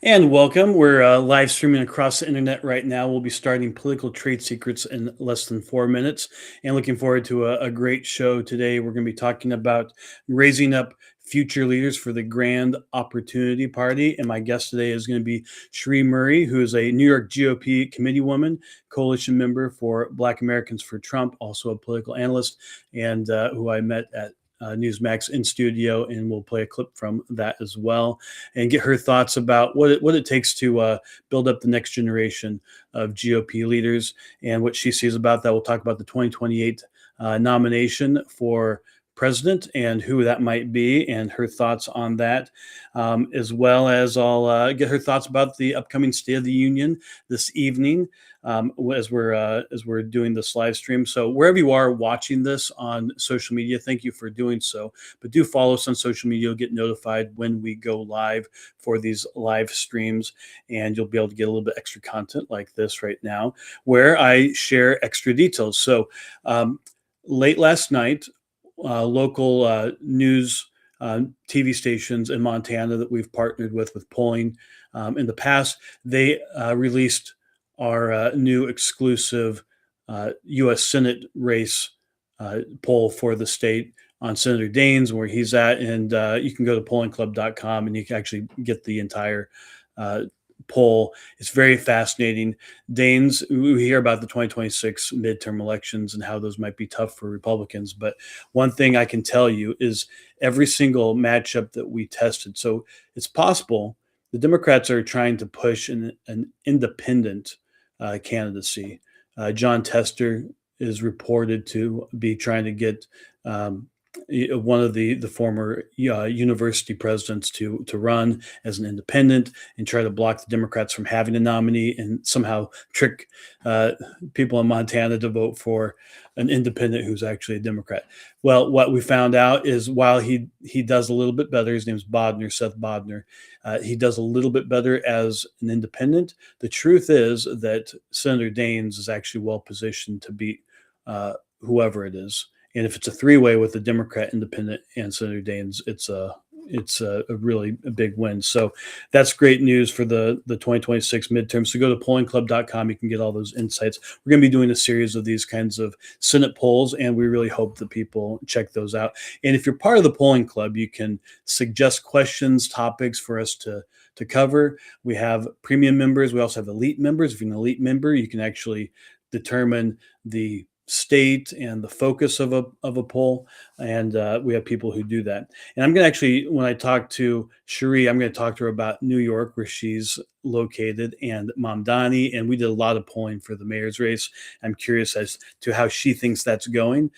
And welcome. We're live streaming across the internet right now. We'll be starting Political Trade Secrets in less than 4 minutes, and looking forward to a great show today. We're going to be talking about raising up future leaders for the Grand Opportunity Party. And my guest today is going to be Scherie Murray, who is a New York GOP Committeewoman, coalition member for Black Americans for Trump, also a political analyst, and who I met at Newsmax in studio, and we'll play a clip from that as well and get her thoughts about what it takes to build up the next generation of GOP leaders and what she sees about that. We'll talk about the 2028 nomination for president and who that might be and her thoughts on that, as well as I'll get her thoughts about the upcoming State of the Union this evening as we're doing this live stream. So wherever you are watching this on social media, thank you for doing so. But do follow us on social media. You'll get notified when we go live for these live streams, and you'll be able to get a little bit extra content like this right now, where I share extra details. So late last night, local news TV stations in Montana that we've partnered with polling in the past, they released our new exclusive U.S. Senate race poll for the state on Senator Daines, where he's at. And you can go to pollingclub.com and you can actually get the entire poll. It's very fascinating. Daines, we hear about the 2026 midterm elections and how those might be tough for Republicans. But one thing I can tell you is every single matchup that we tested. So it's possible the Democrats are trying to push an independent candidacy. John Tester is reported to be trying to get one of the former university presidents to run as an independent and try to block the Democrats from having a nominee and somehow trick people in Montana to vote for an independent who's actually a Democrat. Well, what we found out is while he does a little bit better, his name's Bodner, Seth Bodner, he does a little bit better as an independent. The truth is that Senator Daines is actually well positioned to beat whoever it is. And if it's a three-way with the Democrat, independent, and Senator Daines, it's a really big win. So that's great news for the 2026 midterm. So go to pollingclub.com. You can get all those insights. We're going to be doing a series of these kinds of Senate polls, and we really hope that people check those out. And if you're part of the polling club, you can suggest questions, topics for us to cover. We have premium members. We also have elite members. If you're an elite member, you can actually determine the state and the focus of a poll, and we have people who do that. And I'm going to actually, when I talk to Scherie, I'm going to talk to her about New York, where she's located, and Mamdani, and we did a lot of polling for the mayor's race. I'm curious as to how she thinks that's going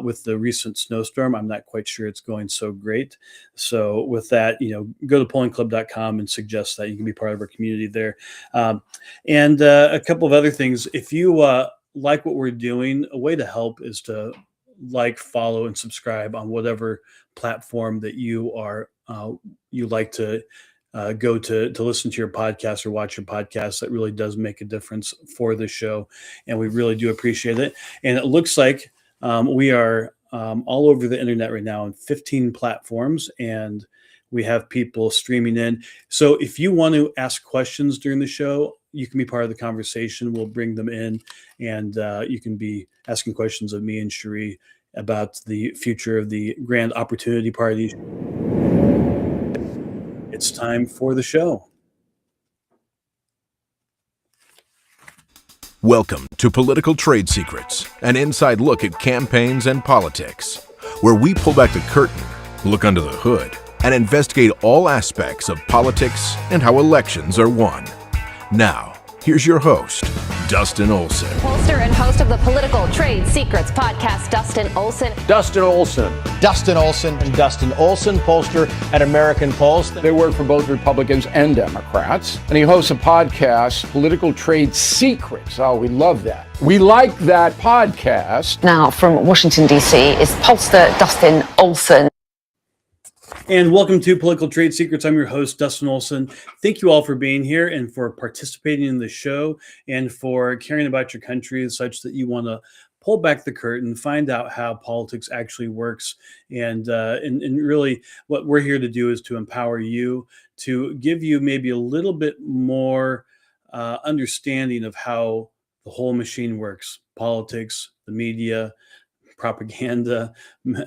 with the recent snowstorm. I'm not quite sure it's going so great. So with that, go to pollingclub.com and suggest that you can be part of our community there. And a couple of other things. If you like what we're doing, a way to help is to like, follow, and subscribe on whatever platform that you like to go to listen to your podcast or watch your podcast. That really does make a difference for the show, and we really do appreciate it. And it looks like we are all over the internet right now on 15 platforms, and we have people streaming in. So if you want to ask questions during the show, you can be part of the conversation. We'll bring them in, and you can be asking questions of me and Scherie about the future of the Grand Opportunity Party. It's time for the show. Welcome to Political Trade Secrets, an inside look at campaigns and politics, where we pull back the curtain, look under the hood, and investigate all aspects of politics and how elections are won. Now, here's your host, Dustin Olson. Pollster and host of the Political Trade Secrets podcast, Dustin Olson. Dustin Olson. Dustin Olson. And Dustin Olson, pollster at American Polls. They work for both Republicans and Democrats. And he hosts a podcast, Political Trade Secrets. Oh, we love that. We like that podcast. Now, from Washington, D.C., is pollster Dustin Olson. And welcome to Political Trade Secrets. I'm your host, Dustin Olson. Thank you all for being here and for participating in the show and for caring about your country such that you want to pull back the curtain, find out how politics actually works. And really what we're here to do is to empower you, to give you maybe a little bit more understanding of how the whole machine works, politics, the media, propaganda,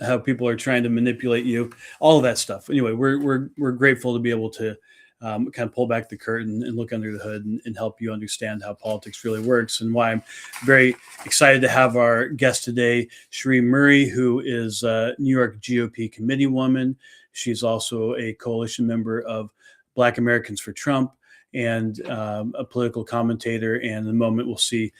how people are trying to manipulate you, all of that stuff. Anyway, we're grateful to be able to kind of pull back the curtain and look under the hood and help you understand how politics really works, and why I'm very excited to have our guest today, Scherie Murray, who is a New York GOP Committeewoman. She's also a coalition member of Black Americans for Trump and a political commentator. And in a moment, we'll see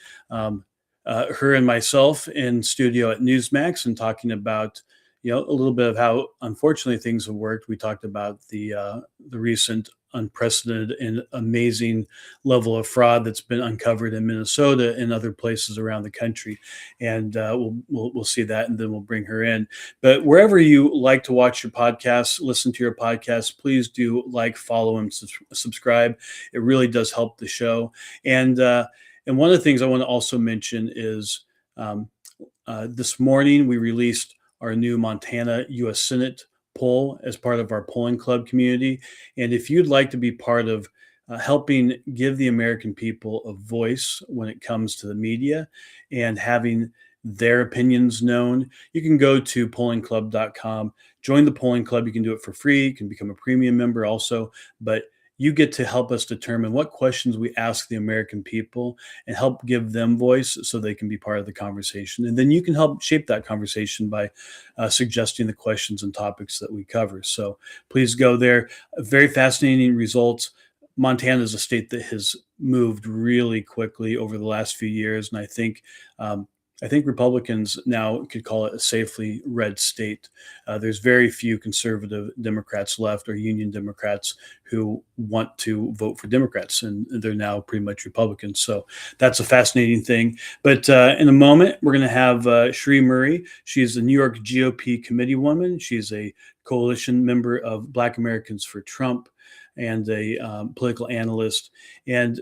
her and myself in studio at Newsmax and talking about, a little bit of how, unfortunately, things have worked. We talked about the recent unprecedented and amazing level of fraud that's been uncovered in Minnesota and other places around the country, and we'll see that, and then we'll bring her in. But wherever you like to watch your podcasts, listen to your podcasts, please do like, follow, and subscribe. It really does help the show. And one of the things I want to also mention is this morning we released our new Montana U.S. Senate poll as part of our polling club community. And if you'd like to be part of helping give the American people a voice when it comes to the media and having their opinions known, you can go to pollingclub.com, join the polling club. You can do it for free. You can become a premium member also, but you get to help us determine what questions we ask the American people and help give them voice so they can be part of the conversation. And then you can help shape that conversation by suggesting the questions and topics that we cover. So please go there. Very fascinating results. Montana is a state that has moved really quickly over the last few years. And I think Republicans now could call it a safely red state. There's very few conservative Democrats left, or Union Democrats, who want to vote for Democrats, and they're now pretty much Republicans. So that's a fascinating thing. But in a moment, we're going to have Scherie Murray. She's the New York GOP Committeewoman. She's a coalition member of Black Americans for Trump and a political analyst. And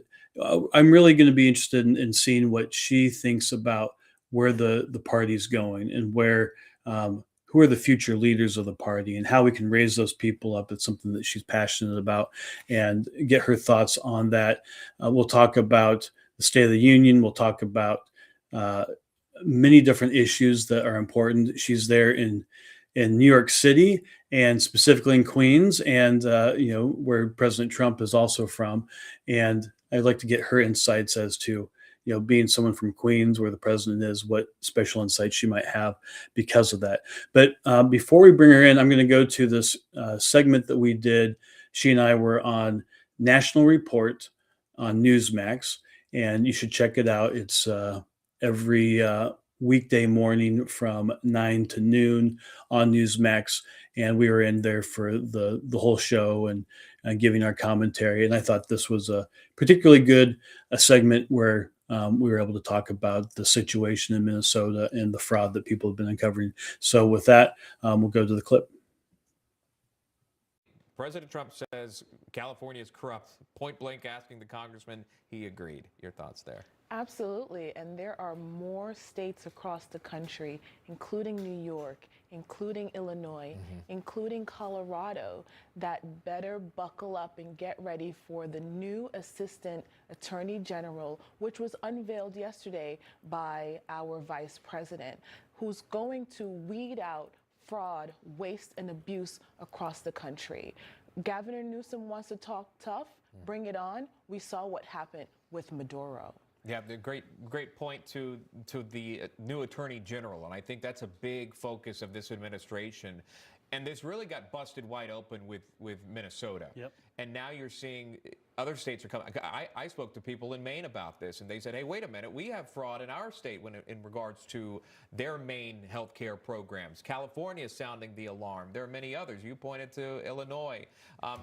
I'm really going to be interested in seeing what she thinks about where the party's going and where who are the future leaders of the party and how we can raise those people up. It's something that she's passionate about, and get her thoughts on that. We'll talk about the State of the Union. We'll talk about many different issues that are important. She's there in New York City, and specifically in Queens, and where President Trump is also from. And I'd like to get her insights as to, being someone from Queens, where the president is, what special insights she might have because of that. But before we bring her in, I'm going to go to this segment that we did. She and I were on National Report on Newsmax, and you should check it out. It's every weekday morning from 9 to noon on Newsmax, and we were in there for the whole show and giving our commentary. And I thought this was a particularly good segment where we were able to talk about the situation in Minnesota and the fraud that people have been uncovering. So with that, we'll go to the clip. President Trump says California is corrupt. Point blank asking the congressman, he agreed. Your thoughts there? Absolutely. And there are more states across the country, including New York, including Illinois, including Colorado, that better buckle up and get ready for the new Assistant Attorney General, which was unveiled yesterday by our Vice President, who's going to weed out fraud, waste, and abuse across the country. Governor Newsom wants to talk tough. Bring it on. We saw what happened with Maduro. Yeah, the great point to the new Attorney General, and I think that's a big focus of this administration. And this really got busted wide open with Minnesota. Yep. And now you're seeing other states are coming. I spoke to people in Maine about this, and they said, hey, wait a minute, we have fraud in our state in regards to their main health care programs. California is sounding the alarm. There are many others. You pointed to Illinois.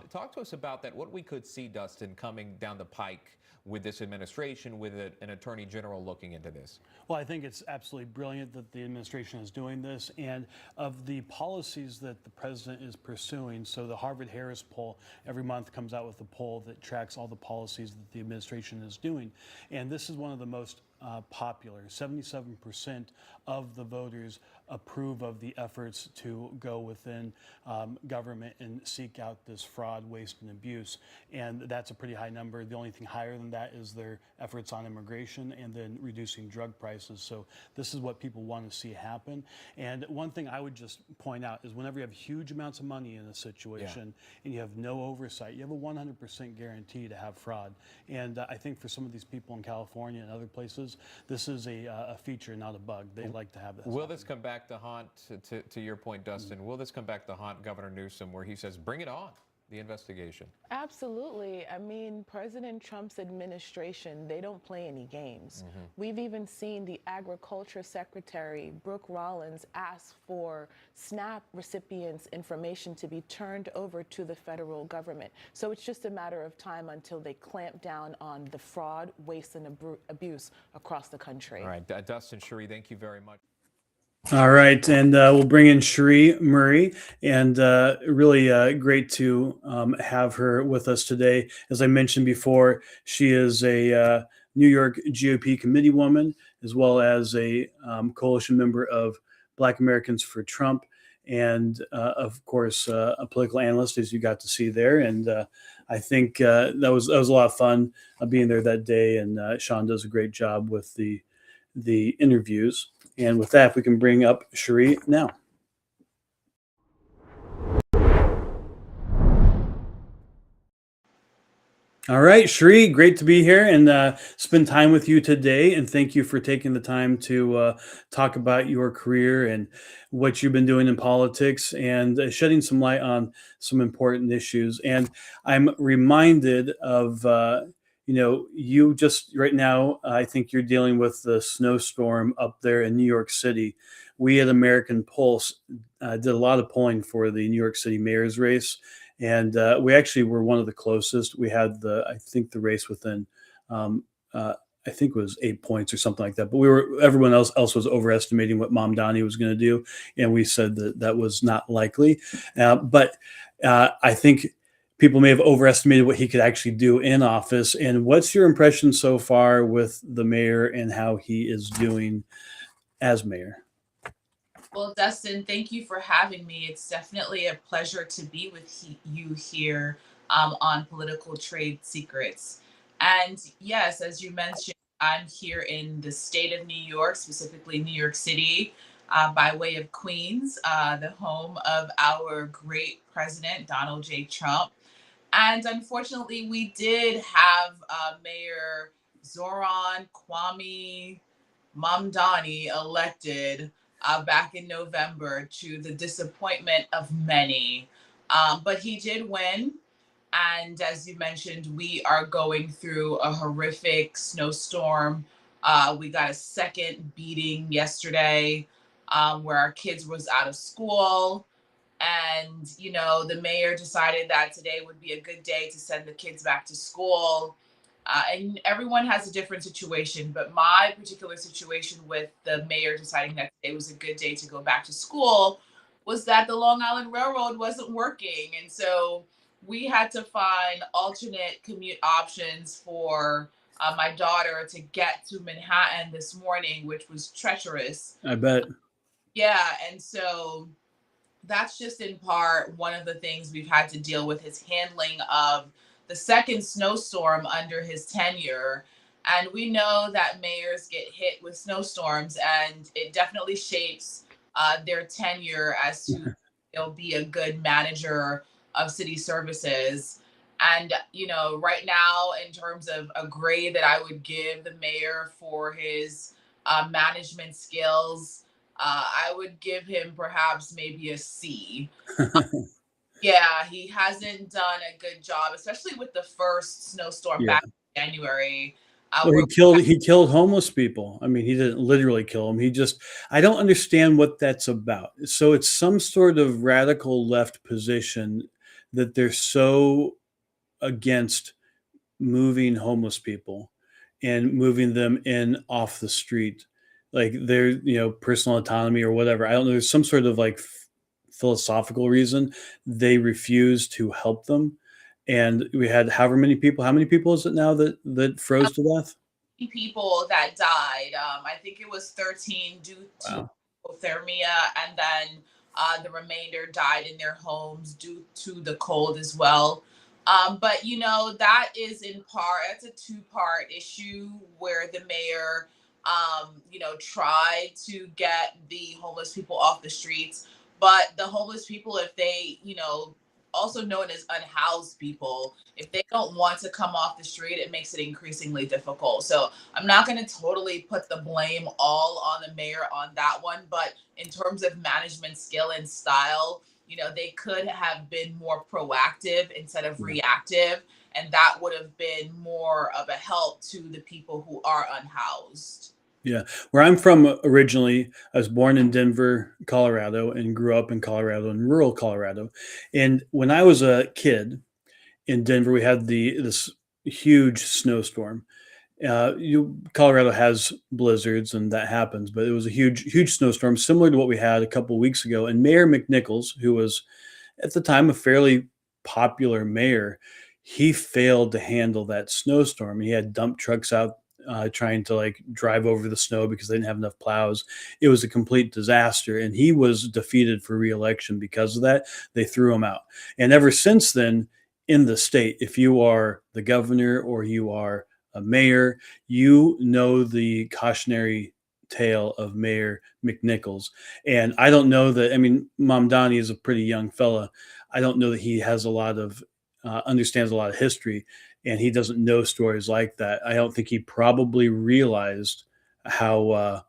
Talk to us about that, what we could see, Dustin, coming down the pike with this administration, with an attorney general looking into this? Well, I think it's absolutely brilliant that the administration is doing this, and of the policies that the president is pursuing. So the Harvard-Harris poll every month comes out with a poll that tracks all the policies that the administration is doing, and this is one of the most popular. 77% of the voters approve of the efforts to go within government and seek out this fraud, waste, and abuse. And that's a pretty high number. The only thing higher than that is their efforts on immigration and then reducing drug prices. So this is what people want to see happen. And one thing I would just point out is whenever you have huge amounts of money in a situation and you have no oversight, you have a 100% guarantee to have fraud. And I think for some of these people in California and other places, this is a feature, not a bug. They like to have this. Will this come back to haunt, to your point, Dustin, will this come back to haunt Governor Newsom, where he says, bring it on, the investigation? Absolutely. I mean, President Trump's administration, they don't play any games. We've even seen the Agriculture Secretary, Brooke Rollins, ask for SNAP recipients' information to be turned over to the federal government. So it's just a matter of time until they clamp down on the fraud, waste, and abuse across the country. All right, Dustin, Scherie, thank you very much. All right, and we'll bring in Scherie Murray, and really great to have her with us today. As I mentioned before, she is a New York GOP committeewoman, as well as a coalition member of Black Americans for Trump, and of course a political analyst, as you got to see there. And I think that was a lot of fun being there that day, and Sean does a great job with the interviews. And with that, we can bring up Scherie now. All right, Scherie, great to be here and spend time with you today. And thank you for taking the time to talk about your career and what you've been doing in politics and shedding some light on some important issues. And I'm reminded of you just right now, I think you're dealing with the snowstorm up there in New York City. We at American Pulse did a lot of polling for the New York City mayor's race. And we actually were one of the closest. We had I think the race within, I think it was 8 points or something like that. But everyone else was overestimating what Mamdani was going to do. And we said that was not likely. But I think people may have overestimated what he could actually do in office. And what's your impression so far with the mayor and how he is doing as mayor? Well, Dustin, thank you for having me. It's definitely a pleasure to be with you here on Political Trade Secrets. And yes, as you mentioned, I'm here in the state of New York, specifically New York City, by way of Queens, the home of our great president, Donald J. Trump. And unfortunately, we did have Mayor Zoran Kwame Mamdani elected back in November, to the disappointment of many. But he did win. And as you mentioned, we are going through a horrific snowstorm. We got a second beating yesterday where our kids was out of school. And, the mayor decided that today would be a good day to send the kids back to school. And everyone has a different situation, but my particular situation with the mayor deciding that today was a good day to go back to school was that the Long Island Railroad wasn't working. And so we had to find alternate commute options for my daughter to get to Manhattan this morning, which was treacherous. I bet. Yeah. And so that's just in part one of the things we've had to deal with, his handling of the second snowstorm under his tenure. And we know that mayors get hit with snowstorms, and it definitely shapes their tenure as to they'll be a good manager of city services. And, right now, in terms of a grade that I would give the mayor for his management skills, I would give him perhaps maybe a C. Yeah, he hasn't done a good job, especially with the first snowstorm back in January. Well, he killed homeless people. I mean, he didn't literally kill them. I don't understand what that's about. So it's some sort of radical left position that they're so against moving homeless people and moving them in off the street, like their personal autonomy or whatever. I don't know. There's some sort of like philosophical reason they refuse to help them. And we had however many people. How many people is it now that froze to death? People that died. I think it was 13 due to Wow. hypothermia, and then the remainder died in their homes due to the cold as well. But that is in part, that's a two-part issue where the mayor, tried to get the homeless people off the streets. But the homeless people, if they, also known as unhoused people, if they don't want to come off the street, it makes it increasingly difficult. So I'm not going to totally put the blame all on the mayor on that one, but in terms of management skill and style, they could have been more proactive instead of reactive, and that would have been more of a help to the people who are unhoused. Yeah. Where I'm from originally, I was born in Denver, Colorado, and grew up in Colorado, in rural Colorado. And when I was a kid in Denver, we had this huge snowstorm. Colorado has blizzards and that happens, but it was a huge snowstorm similar to what we had a couple of weeks ago. And Mayor McNichols, who was at the time a fairly popular mayor, he failed to handle that snowstorm. He had dump trucks out trying to like drive over the snow because they didn't have enough plows. It was a complete disaster, and he was defeated for reelection because of that. They threw him out, and ever since then, in the state, if you are the governor or you are a mayor, you know the cautionary tale of Mayor McNichols. And I don't know that, I mean, Mom Donnie is a pretty young fella. I don't know that he has a lot of, understands a lot of history, and he doesn't know stories like that. I don't think he probably realized how,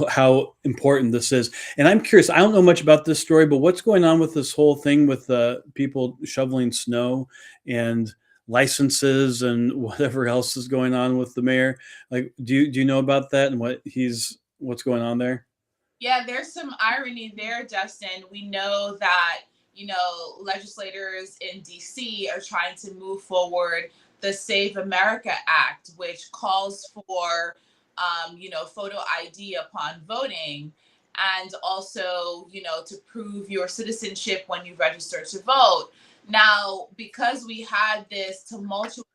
how important this is. And I'm curious, I don't know much about this story, but what's going on with this whole thing with people shoveling snow and licenses and whatever else is going on with the mayor? Like, do you know about that and what's going on there? Yeah, there's some irony there, Justin. We know that, legislators in DC are trying to move forward the Save America Act, which calls for, photo ID upon voting, and also, to prove your citizenship when you register to vote. Now, because we had this tumultuous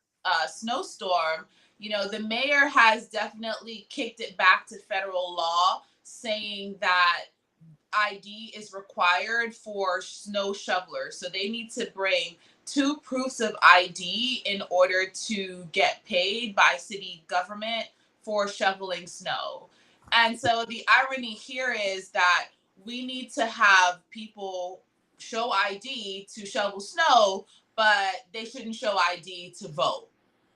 snowstorm, the mayor has definitely kicked it back to federal law, saying that ID is required for snow shovelers. So they need to bring two proofs of ID in order to get paid by city government for shoveling snow. And so the irony here is that we need to have people show ID to shovel snow, but they shouldn't show ID to vote.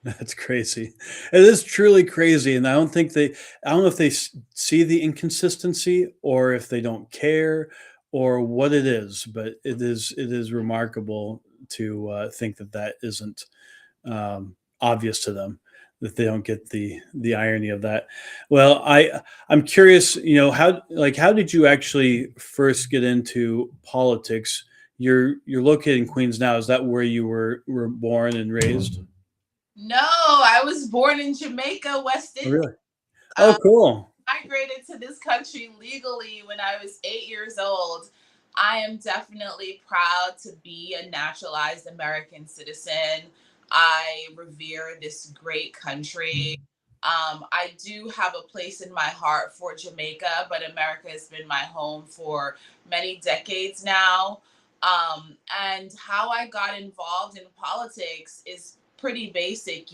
That's crazy. It is truly crazy, and I don't know if they see the inconsistency or if they don't care or what it is, but it is remarkable to think that that isn't obvious to them, that they don't get the irony of that. Well, I'm curious, how did you actually first get into politics? You're located in Queens now. Is that where you were born and raised? No, I was born in Jamaica, West Oh, Indies. really? Oh, cool. Migrated to this country legally when I was 8 years old. I am definitely proud to be a naturalized American citizen. I revere this great country. I do have a place in my heart for Jamaica, but America has been my home for many decades now. And how I got involved in politics is pretty basic.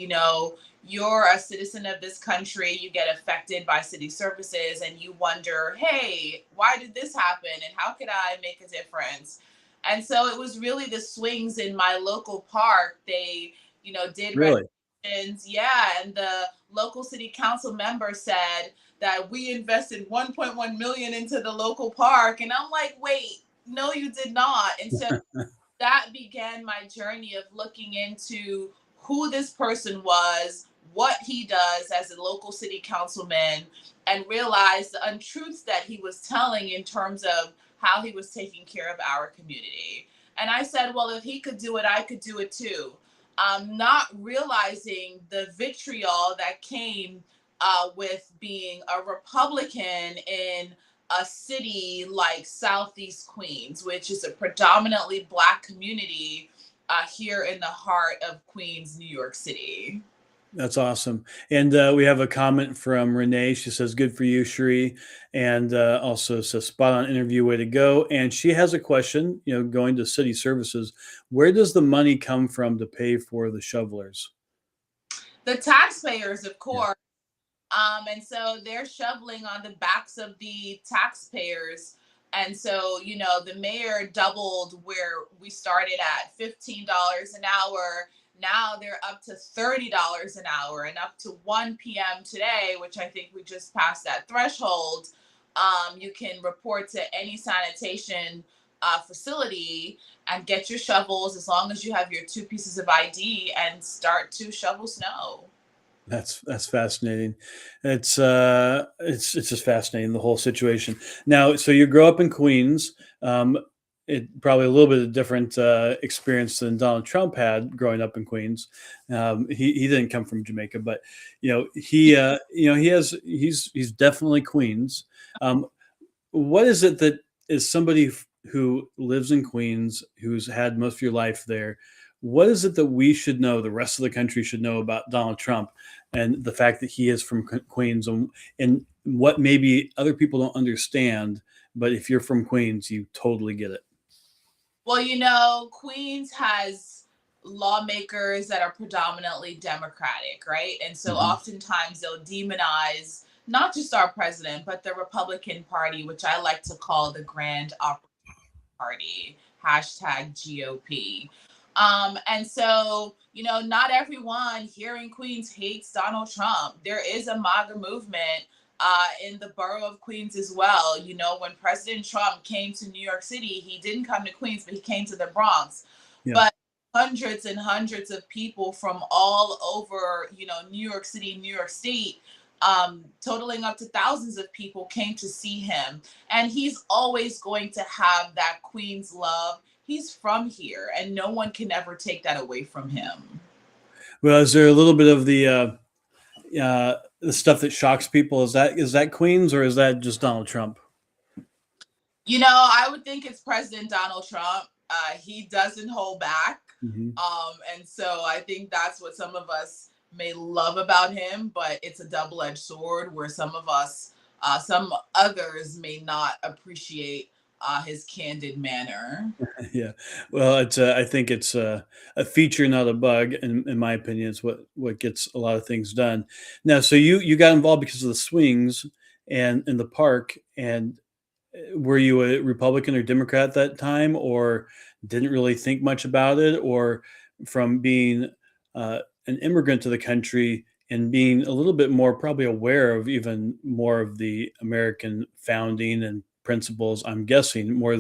You're a citizen of this country, you get affected by city services, and you wonder, hey, why did this happen? And how could I make a difference? And so it was really the swings in my local park. They, did Really? renovations. Yeah. And the local city council member said that we invested 1.1 million into the local park. And I'm like, wait, no, you did not. And so that began my journey of looking into who this person was, what he does as a local city councilman, and realized the untruths that he was telling in terms of how he was taking care of our community. And I said, well, if he could do it, I could do it too. not realizing the vitriol that came with being a Republican in a city like Southeast Queens, which is a predominantly Black community here in the heart of Queens, New York City. That's awesome. And we have a comment from Renee. She says, good for you, Scherie. And also says, spot on interview, way to go. And she has a question, going to city services, where does the money come from to pay for the shovelers? The taxpayers, of course. And so they're shoveling on the backs of the taxpayers. And so, the mayor doubled where we started at $15 an hour. Now they're up to $30 an hour, and up to 1 p.m. today, which I think we just passed that threshold. You can report to any sanitation facility and get your shovels as long as you have your 2 pieces of ID and start to shovel snow. That's fascinating. It's just fascinating, the whole situation. Now, so you grow up in Queens. It probably a little bit of different experience than Donald Trump had growing up in Queens. He didn't come from Jamaica, but he's definitely Queens. What is it that is somebody who lives in Queens, who's had most of your life there? What is it that we should know, the rest of the country should know about Donald Trump and the fact that he is from Queens, and what maybe other people don't understand, but if you're from Queens, you totally get it? Well, Queens has lawmakers that are predominantly Democratic, right? And so oftentimes they'll demonize not just our president, but the Republican Party, which I like to call the Grand Opportunity Party, #GOP. And so, not everyone here in Queens hates Donald Trump. There is a MAGA movement in the borough of Queens as well. When President Trump came to New York City, he didn't come to Queens, but he came to the Bronx. Yeah. But hundreds and hundreds of people from all over, New York City, New York State, totaling up to thousands of people came to see him. And he's always going to have that Queens love. He's from here, and no one can ever take that away from him. Well, is there a little bit of the stuff that shocks people? Is that Queens, or is that just Donald Trump? I would think it's President Donald Trump. He doesn't hold back. And so I think that's what some of us may love about him, but it's a double-edged sword where some others may not appreciate his candid manner. Yeah. Well, I think it's a feature, not a bug, in my opinion. It's what gets a lot of things done. Now, so you got involved because of the swings and in the park, and were you a Republican or Democrat at that time, or didn't really think much about it, or from being an immigrant to the country and being a little bit more probably aware of even more of the American founding and principles, I'm guessing more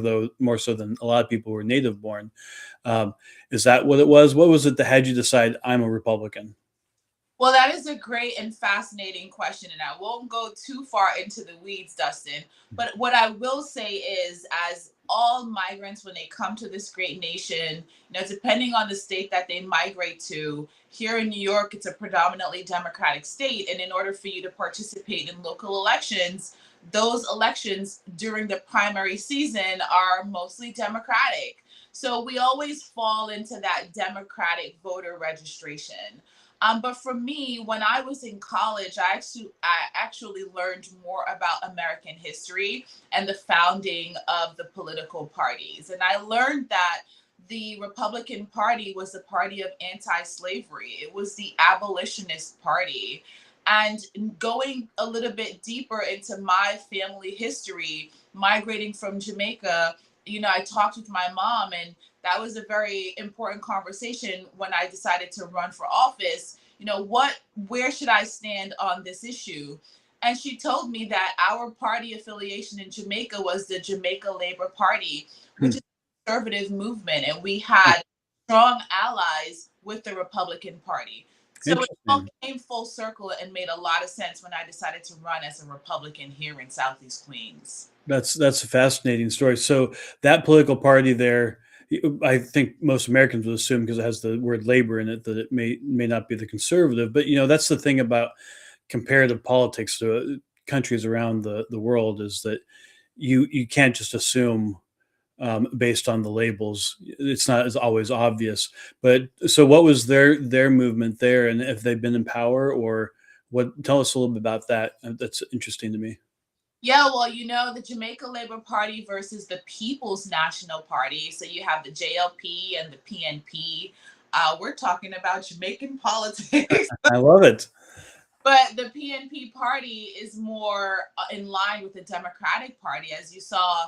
so than a lot of people who were native born. Is that what it was? What was it that had you decide I'm a Republican? Well, that is a great and fascinating question, and I won't go too far into the weeds, Dustin. But what I will say is, as all migrants, when they come to this great nation, depending on the state that they migrate to, here in New York, it's a predominantly Democratic state. And in order for you to participate in local elections, those elections during the primary season are mostly Democratic. So we always fall into that Democratic voter registration. But for me, when I was in college, I actually learned more about American history and the founding of the political parties. And I learned that the Republican Party was the party of anti-slavery. It was the abolitionist party. And going a little bit deeper into my family history, migrating from Jamaica, I talked with my mom, and that was a very important conversation when I decided to run for office. Where should I stand on this issue? And she told me that our party affiliation in Jamaica was the Jamaica Labor Party, which is a conservative movement, and we had strong allies with the Republican Party. So it all came full circle and made a lot of sense when I decided to run as a Republican here in Southeast Queens. That's a fascinating story. So that political party there I think most Americans would assume because it has the word labor in it that it may not be the conservative. But that's the thing about comparative politics to countries around the world is that you can't just assume based on the labels. It's not as always obvious. But so, what was their movement there, and if they've been in power, or what? Tell us a little bit about that. That's interesting to me. Yeah, well, the Jamaica Labor Party versus the People's National Party. So you have the JLP and the PNP. We're talking about Jamaican politics. I love it. But the PNP party is more in line with the Democratic Party. As you saw,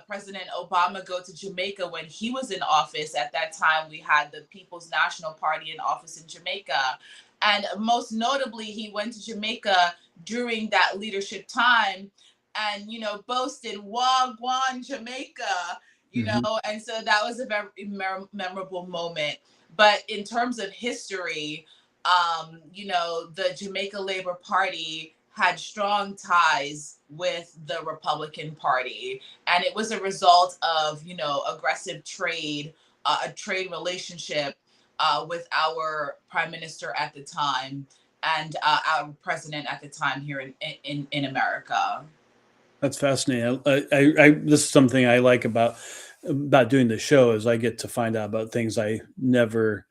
President Obama go to Jamaica when he was in office. At that time, we had the People's National Party in office in Jamaica. And most notably, he went to Jamaica during that leadership time and, boasted Wagwan Jamaica, Mhm. and so that was a very memorable moment. But in terms of history, the Jamaica Labor Party had strong ties with the Republican Party. And it was a result of, aggressive trade, a trade relationship with our prime minister at the time and our president at the time here in America. That's fascinating. This is something I like about doing the show is I get to find out about things I never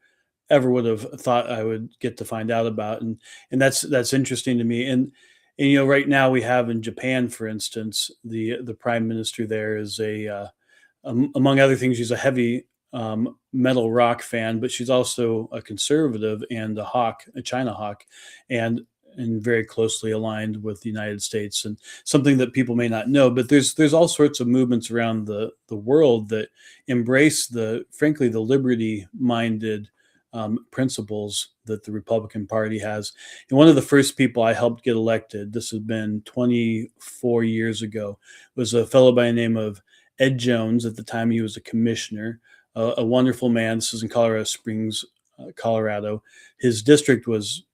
ever would have thought I would get to find out about, and that's interesting to me. And right now we have in Japan, for instance, the prime minister there is among other things, she's a heavy metal rock fan, but she's also a conservative and a China hawk, and very closely aligned with the United States. And something that people may not know, but there's all sorts of movements around the world that embrace frankly the liberty minded principles that the Republican Party has. And one of the first people I helped get elected, this has been 24 years ago, was a fellow by the name of Ed Jones. At the time, he was a commissioner, a wonderful man. This is in Colorado Springs, Colorado. His district was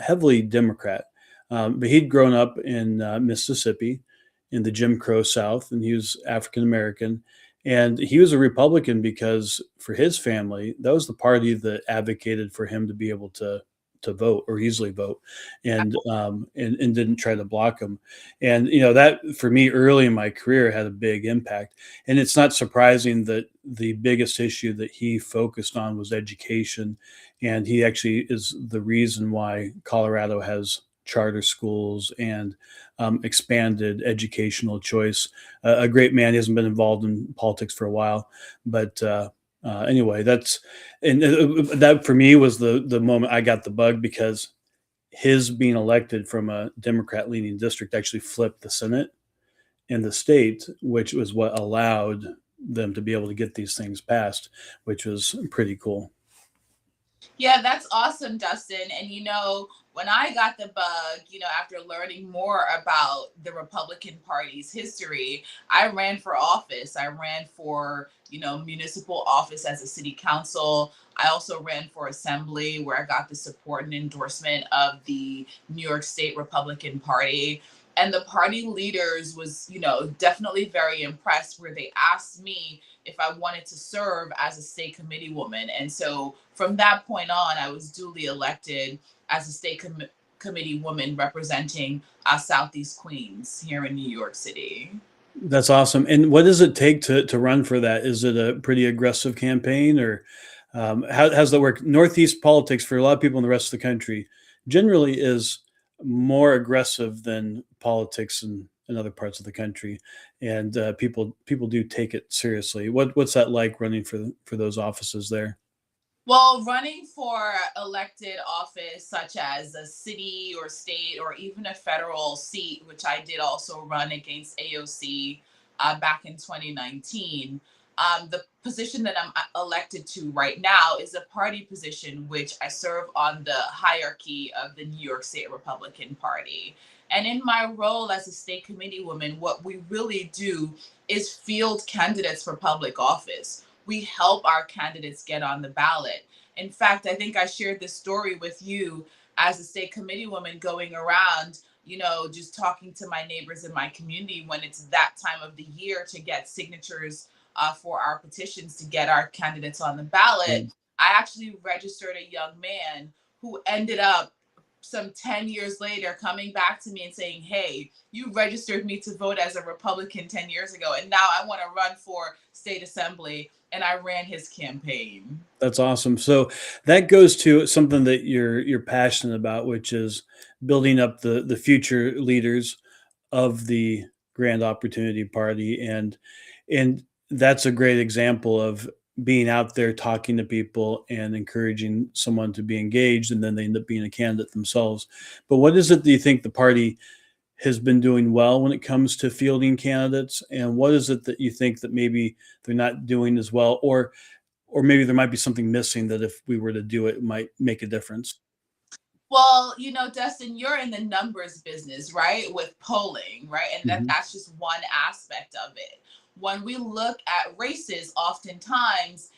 heavily Democrat, but he'd grown up in Mississippi in the Jim Crow South, and he was African American. And he was a Republican because for his family, that was the party that advocated for him to be able to vote or easily vote, and didn't try to block him. And that for me early in my career had a big impact. And it's not surprising that the biggest issue that he focused on was education, and he actually is the reason why Colorado has charter schools and expanded educational choice. A great man. He hasn't been involved in politics for a while, but anyway, that for me was the moment I got the bug, because his being elected from a Democrat leaning district actually flipped the Senate in the state, which was what allowed them to be able to get these things passed, which was pretty cool. Yeah, that's awesome, Dustin. And when I got the bug, after learning more about the Republican Party's history, I ran for office. I ran for, municipal office as a city council. I also ran for assembly, where I got the support and endorsement of the New York State Republican Party. And the party leaders was, definitely very impressed, where they asked me if I wanted to serve as a state committee woman. And so from that point on, I was duly elected as a state committee woman representing Southeast Queens here in New York City. That's awesome. And what does it take to run for that? Is it a pretty aggressive campaign, or how does that work? Northeast politics for a lot of people in the rest of the country generally is more aggressive than politics in other parts of the country, and people do take it seriously. What's that like running for those offices there? Well, running for elected office, such as a city or state or even a federal seat, which I did also run against AOC back in 2019, the position that I'm elected to right now is a party position, which I serve on the hierarchy of the New York State Republican Party. And in my role as a state committee woman, what we really do is field candidates for public office. We help our candidates get on the ballot. In fact, I think I shared this story with you as a state committee woman, going around, just talking to my neighbors in my community when it's that time of the year to get signatures for our petitions to get our candidates on the ballot, Right. I actually registered a young man who ended up some 10 years later coming back to me and saying, hey, you registered me to vote as a Republican 10 years ago, and now I want to run for state assembly. And I ran his campaign. That's awesome. So that goes to something that you're passionate about, which is building up the future leaders of the Grand Opportunity Party, and that's a great example of being out there talking to people and encouraging someone to be engaged, and then they end up being a candidate themselves. But what is it that you think the party has been doing well when it comes to fielding candidates, and what is it that you think that maybe they're not doing as well, or maybe there might be something missing that if we were to do it, it might make a difference? Well, Dustin, you're in the numbers business, right? With polling, right? And Mhm. that's just one aspect of it. When we look at races, oftentimes,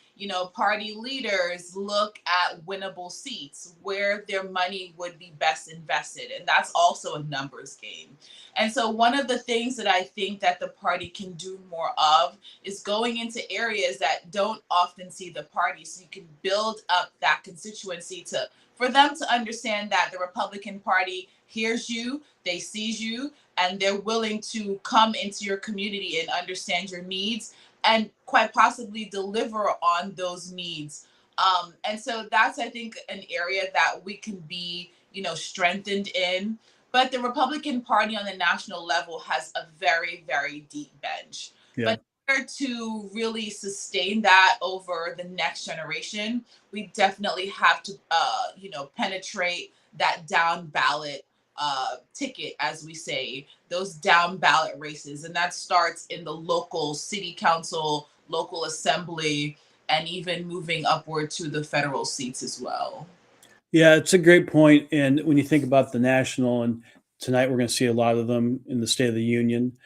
party leaders look at winnable seats where their money would be best invested. And that's also a numbers game. And so one of the things that I think that the party can do more of is going into areas that don't often see the party. So you can build up that constituency for them to understand that the Republican Party hears you, they sees you, and they're willing to come into your community and understand your needs and quite possibly deliver on those needs. And so that's, I think, an area that we can be, strengthened in. But the Republican Party on the national level has a very, very deep bench. Yeah. But in order to really sustain that over the next generation, we definitely have to, penetrate that down ballot ticket, as we say, those down ballot races. And that starts in the local city council, local assembly, and even moving upward to the federal seats as well. Yeah, it's a great point. And when you think about the national, and tonight we're going to see a lot of them in the State of the Union,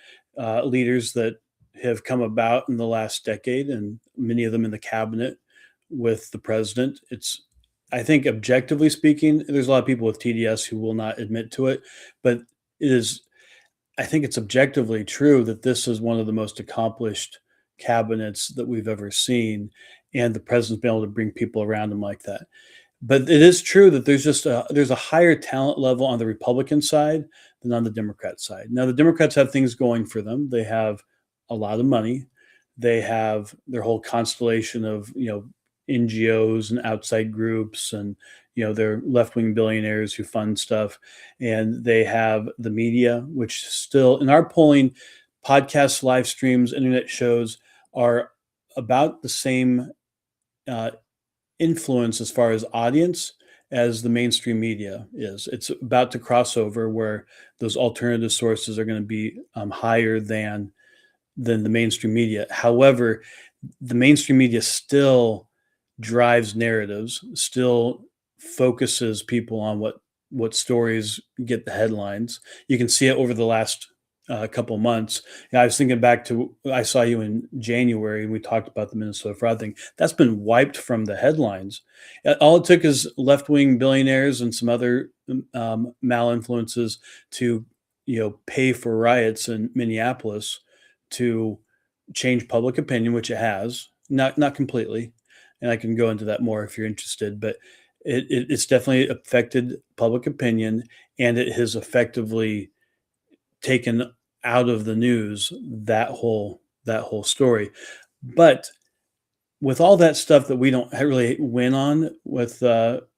leaders that have come about in the last decade, and many of them in the cabinet with the president. I think, objectively speaking, there's a lot of people with TDS who will not admit to it, but it is, I think it's objectively true that this is one of the most accomplished cabinets that we've ever seen. And the president's been able to bring people around him like that. But it is true that there's a higher talent level on the Republican side than on the Democrat side. Now, the Democrats have things going for them. They have a lot of money. They have their whole constellation of NGOs and outside groups, and they're left-wing billionaires who fund stuff, and they have the media, which still, in our polling, podcasts, live streams, internet shows are about the same uh, influence as far as audience as the mainstream media is. It's about to cross over where those alternative sources are going to be higher than the mainstream media. However, the mainstream media still drives narratives, still focuses people on what stories get the headlines. You can see it over the last couple months. I was thinking back to, I saw you in January and we talked about the Minnesota fraud thing. That's been wiped from the headlines. All it took is left-wing billionaires and some other malinfluences to pay for riots in Minneapolis to change public opinion, which it has, not completely, and I can go into that more if you're interested, but it's definitely affected public opinion, and it has effectively taken out of the news that whole story. But with all that stuff that we don't really win on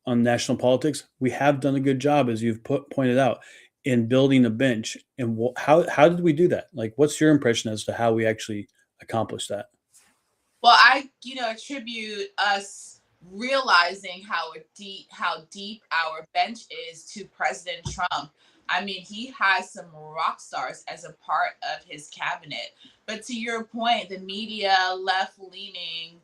national politics, we have done a good job, as you've pointed out, in building a bench. And how did we do that? Like, what's your impression as to how we actually accomplished that? Well, I, attribute us realizing how deep our bench is to President Trump. I mean, he has some rock stars as a part of his cabinet. But to your point, the media, left leaning,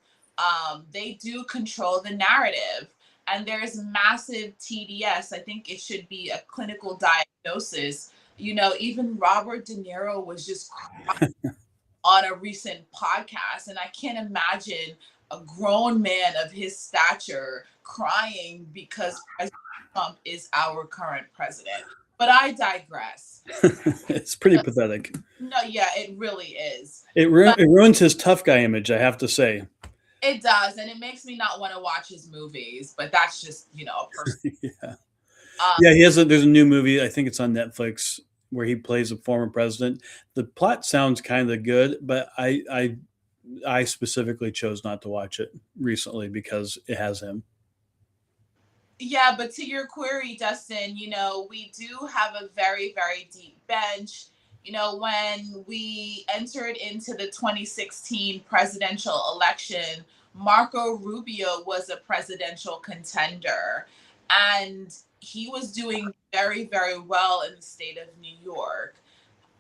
they do control the narrative. And there's massive TDS. I think it should be a clinical diagnosis. Even Robert De Niro was just on a recent podcast, and I can't imagine a grown man of his stature crying because President Trump is our current president. But I digress. It's pretty pathetic. No, yeah, it really is. It ruins his tough guy image, I have to say. It does, and it makes me not want to watch his movies. But that's just a personal. Yeah. Um, Yeah, there's a new movie, I think it's on Netflix, where he plays a former president. The plot sounds kind of good, but I specifically chose not to watch it recently because it has him. Yeah, but to your query, Dustin, we do have a very, very deep bench. When we entered into the 2016 presidential election, Marco Rubio was a presidential contender, and he was doing very, very well in the state of New York.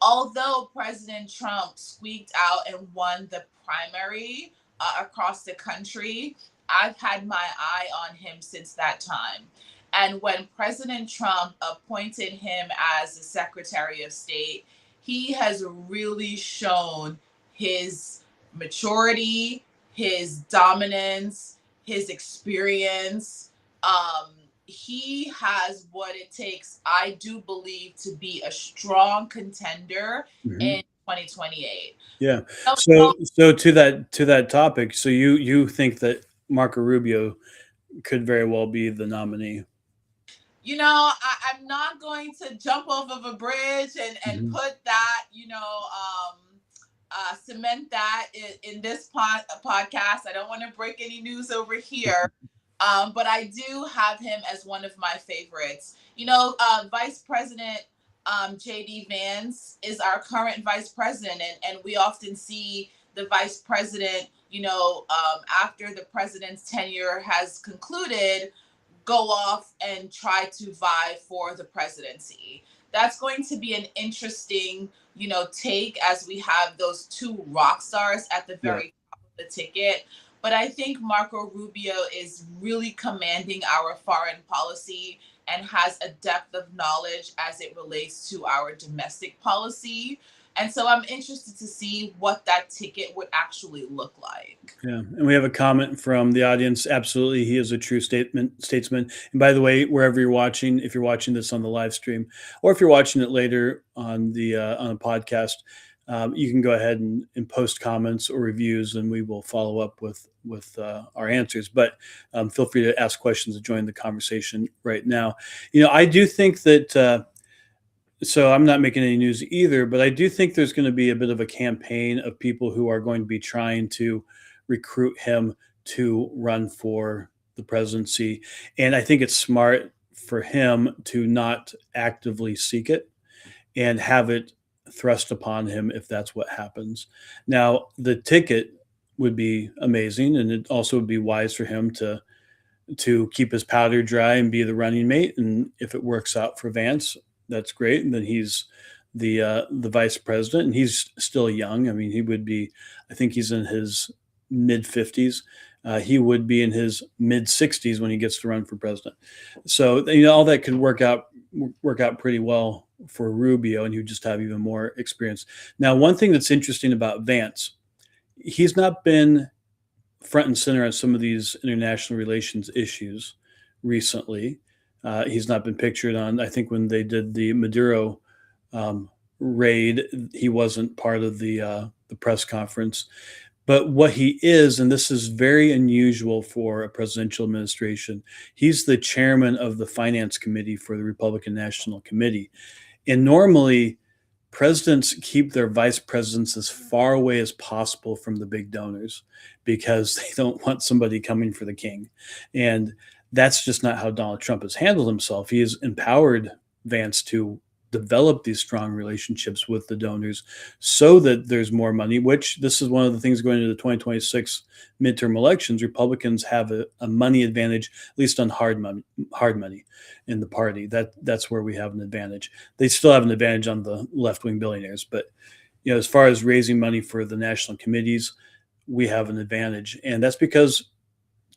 Although President Trump squeaked out and won the primary across the country, I've had my eye on him since that time. And when President Trump appointed him as the Secretary of State, he has really shown his maturity, his dominance, his experience. He has what it takes, I do believe, to be a strong contender in 2028. Yeah. So, So to that topic, so you think that Marco Rubio could very well be the nominee? I'm not going to jump off of a bridge and put that, cement that in this podcast. I don't want to break any news over here. But I do have him as one of my favorites. Vice President J.D. Vance is our current vice president, and we often see the vice president, after the president's tenure has concluded, go off and try to vie for the presidency. That's going to be an interesting, take, as we have those two rock stars at the very top of the ticket. But I think Marco Rubio is really commanding our foreign policy and has a depth of knowledge as it relates to our domestic policy. And so I'm interested to see what that ticket would actually look like. Yeah, and we have a comment from the audience. Absolutely, he is a true statesman. And by the way, wherever you're watching, if you're watching this on the live stream, or if you're watching it later on a podcast, you can go ahead and post comments or reviews, and we will follow up with our answers. But feel free to ask questions and join the conversation right now. I do think that. So I'm not making any news either, but I do think there's going to be a bit of a campaign of people who are going to be trying to recruit him to run for the presidency. And I think it's smart for him to not actively seek it and have it thrust upon him if that's what happens. Now, the ticket would be amazing, and it also would be wise for him to keep his powder dry and be the running mate. And if it works out for Vance, that's great. And then he's the vice president, and he's still young. I mean, he would be, I think he's in his mid 50s. He would be in his mid 60s when he gets to run for president. So, all that could work out pretty well for Rubio, and you just have even more experience. Now, one thing that's interesting about Vance, he's not been front and center on some of these international relations issues recently. He's not been pictured on, I think when they did the Maduro raid, he wasn't part of the press conference. But what he is, and this is very unusual for a presidential administration, he's the chairman of the Finance Committee for the Republican National Committee. And normally, presidents keep their vice presidents as far away as possible from the big donors because they don't want somebody coming for the king. And that's just not how Donald Trump has handled himself. He has empowered Vance to develop these strong relationships with the donors so that there's more money, which this is one of the things going into the 2026 midterm elections. Republicans have a money advantage, at least on hard money in the party. That's where we have an advantage. They still have an advantage on the left-wing billionaires, but as far as raising money for the national committees, we have an advantage. And that's because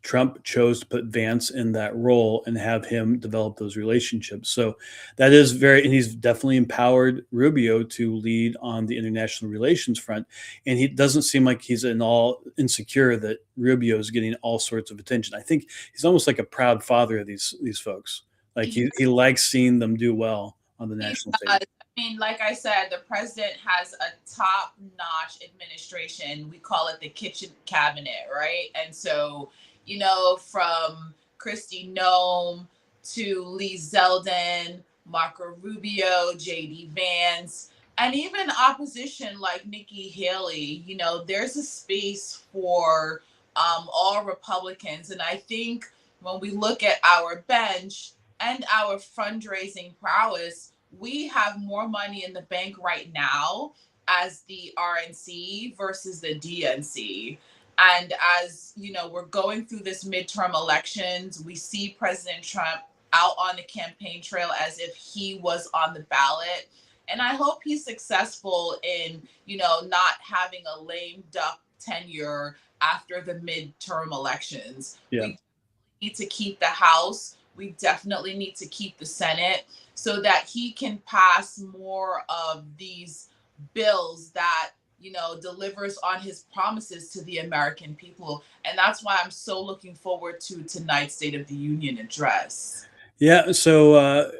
Trump chose to put Vance in that role and have him develop those relationships. So that is and he's definitely empowered Rubio to lead on the international relations front. And he doesn't seem like he's all insecure that Rubio is getting all sorts of attention. I think he's almost like a proud father of these folks. Like he likes seeing them do well on the national stage. mean, like I said, the president has a top-notch administration. We call it the kitchen cabinet, right? And so, from Kristi Noem to Lee Zeldin, Marco Rubio, J.D. Vance, and even opposition like Nikki Haley, there's a space for all Republicans. And I think when we look at our bench and our fundraising prowess, we have more money in the bank right now as the RNC versus the DNC. And as we're going through this midterm elections, we see President Trump out on the campaign trail as if he was on the ballot. And I hope he's successful in, not having a lame duck tenure after the midterm elections. Yeah. We need to keep the House. We definitely need to keep the Senate so that he can pass more of these bills that, delivers on his promises to the American people. And that's why I'm so looking forward to tonight's State of the Union address. Yeah. So,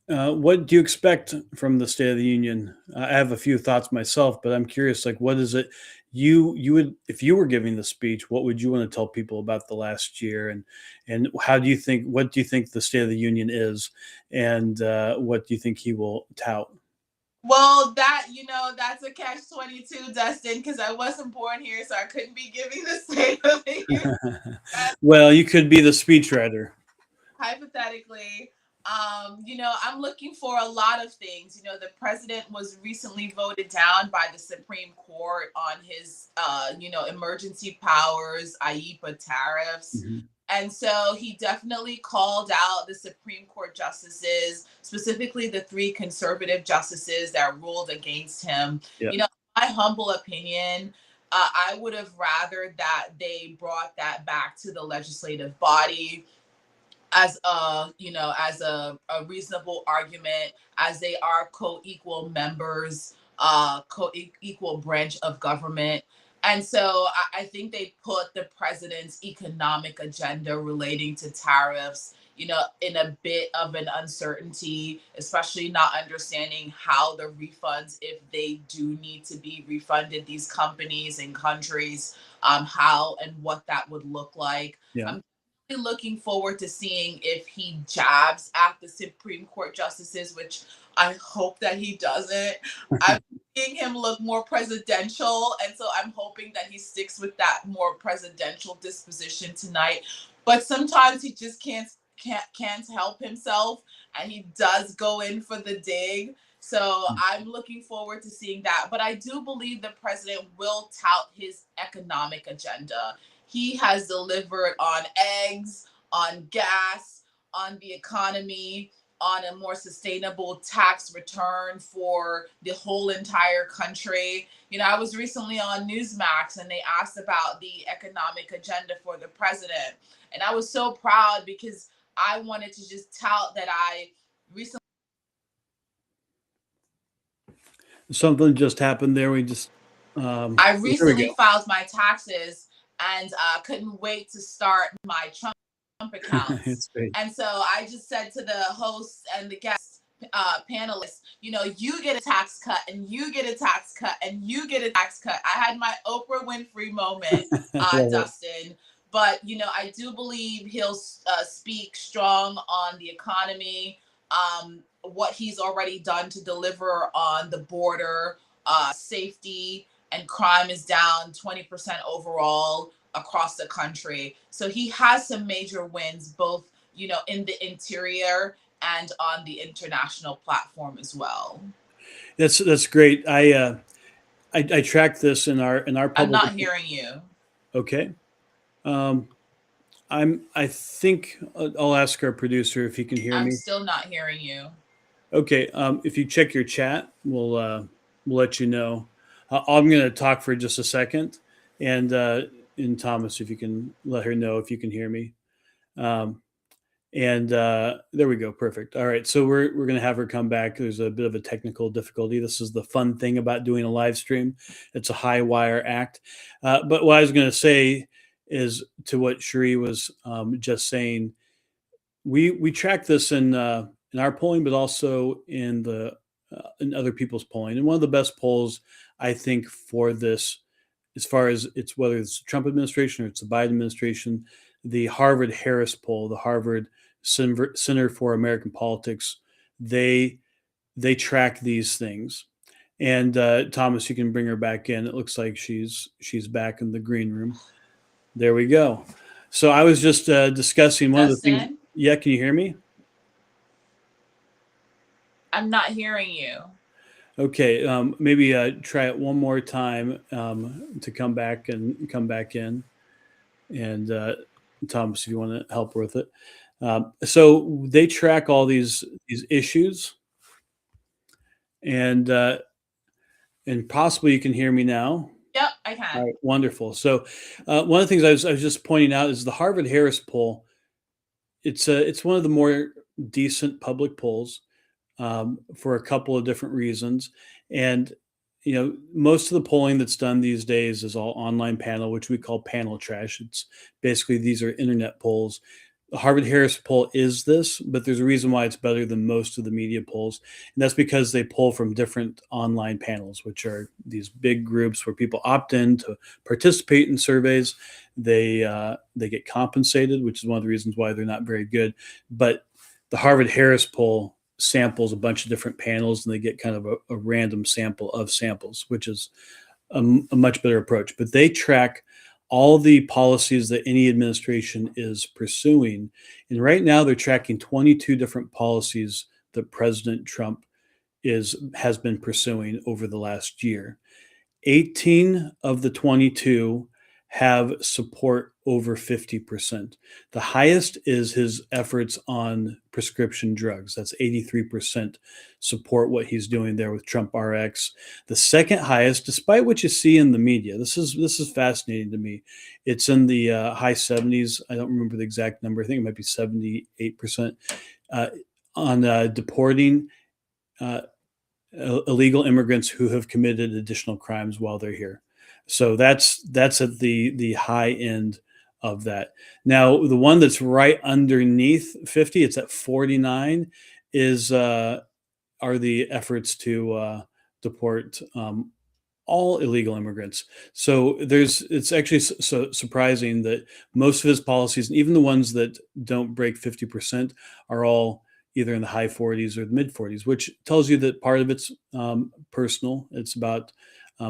what do you expect from the State of the Union? I have a few thoughts myself, but I'm curious, like, what is it you would, if you were giving the speech, what would you want to tell people about the last year, and what do you think the State of the Union is, and what do you think he will tout? Well, that's a catch-22, Dustin, because I wasn't born here, so I couldn't be giving the State of the Union. Well, you could be the speechwriter. Hypothetically, I'm looking for a lot of things. The president was recently voted down by the Supreme Court on his, emergency powers, IEPA tariffs. Mm-hmm. And so he definitely called out the Supreme Court justices, specifically the 3 conservative justices that ruled against him. Yeah. My humble opinion, I would have rather that they brought that back to the legislative body as a reasonable argument, as they are co-equal members, co-equal branch of government. And so I think they put the president's economic agenda relating to tariffs, in a bit of an uncertainty, especially not understanding how the refunds, if they do need to be refunded, these companies and countries, how and what that would look like. Yeah. I'm looking forward to seeing if he jabs at the Supreme Court justices, which I hope that he doesn't. I'm seeing him look more presidential, and so I'm hoping that he sticks with that more presidential disposition tonight. But sometimes he just can't help himself, and he does go in for the dig. So I'm looking forward to seeing that. But I do believe the president will tout his economic agenda. He has delivered on eggs, on gas, on the economy, on a more sustainable tax return for the whole entire country. I was recently on Newsmax, and they asked about the economic agenda for the president. And I was so proud because I wanted to just tout that I recently. Something just happened there. I recently filed my taxes and couldn't wait to start my Trump accounts. And so I just said to the hosts and the guests, panelists, you get a tax cut, and you get a tax cut, and you get a tax cut. I had my Oprah Winfrey moment, Dustin. But, I do believe he'll speak strong on the economy, what he's already done to deliver on the border, safety, and crime is down 20% overall across the country. So he has some major wins, both, in the interior and on the international platform as well. That's great. I tracked this in our public. I'm not hearing you. Okay. I think I'll ask our producer if he can hear me. I'm still not hearing you. Okay. If you check your chat, we'll let you know. I'm going to talk for just a second, and Thomas, if you can let her know if you can hear me. And there we go. Perfect. All right. So we're going to have her come back. There's a bit of a technical difficulty. This is the fun thing about doing a live stream. It's a high wire act. But what I was going to say is, to what Scherie was just saying, we track this in our polling, but also in the and other people's polling. And one of the best polls, I think, for this, as far as it's whether it's the Trump administration or it's the Biden administration, the Harvard Harris poll, the Harvard Center for American Politics, they track these things. And Thomas, you can bring her back in. It looks like she's back in the green room. There we go. So I was just discussing one of the things. Dustin? Yeah, can you hear me? I'm not hearing you. Okay, maybe try it one more time to come back in. And Thomas, if you want to help with it. So they track all these issues, and possibly you can hear me now. Yep, I can. All right, wonderful. So one of the things I was just pointing out is the Harvard Harris poll. It's one of the more decent public polls for a couple of different reasons. And most of the polling that's done these days is all online panel, which we call panel trash. It's basically, these are internet polls. The Harvard Harris poll is this, but there's a reason why it's better than most of the media polls. And that's because they pull from different online panels, which are these big groups where people opt in to participate in surveys. They get compensated, which is one of the reasons why they're not very good. But the Harvard Harris poll samples a bunch of different panels, and they get kind of a random sample of samples, which is a much better approach. But they track all the policies that any administration is pursuing. And right now they're tracking 22 different policies that President Trump has been pursuing over the last year. 18 of the 22 have support over 50%. The highest is his efforts on prescription drugs. That's 83% support what he's doing there with Trump RX. The second highest, despite what you see in the media, this is fascinating to me. It's in the high 70s. I don't remember the exact number. I think it might be 78% on deporting illegal immigrants who have committed additional crimes while they're here. So that's at the high end of that. Now, the one that's right underneath 50, it's at 49, are the efforts to deport all illegal immigrants. So it's actually so surprising that most of his policies, and even the ones that don't break 50%, are all either in the high 40s or the mid 40s, which tells you that part of it's personal. It's about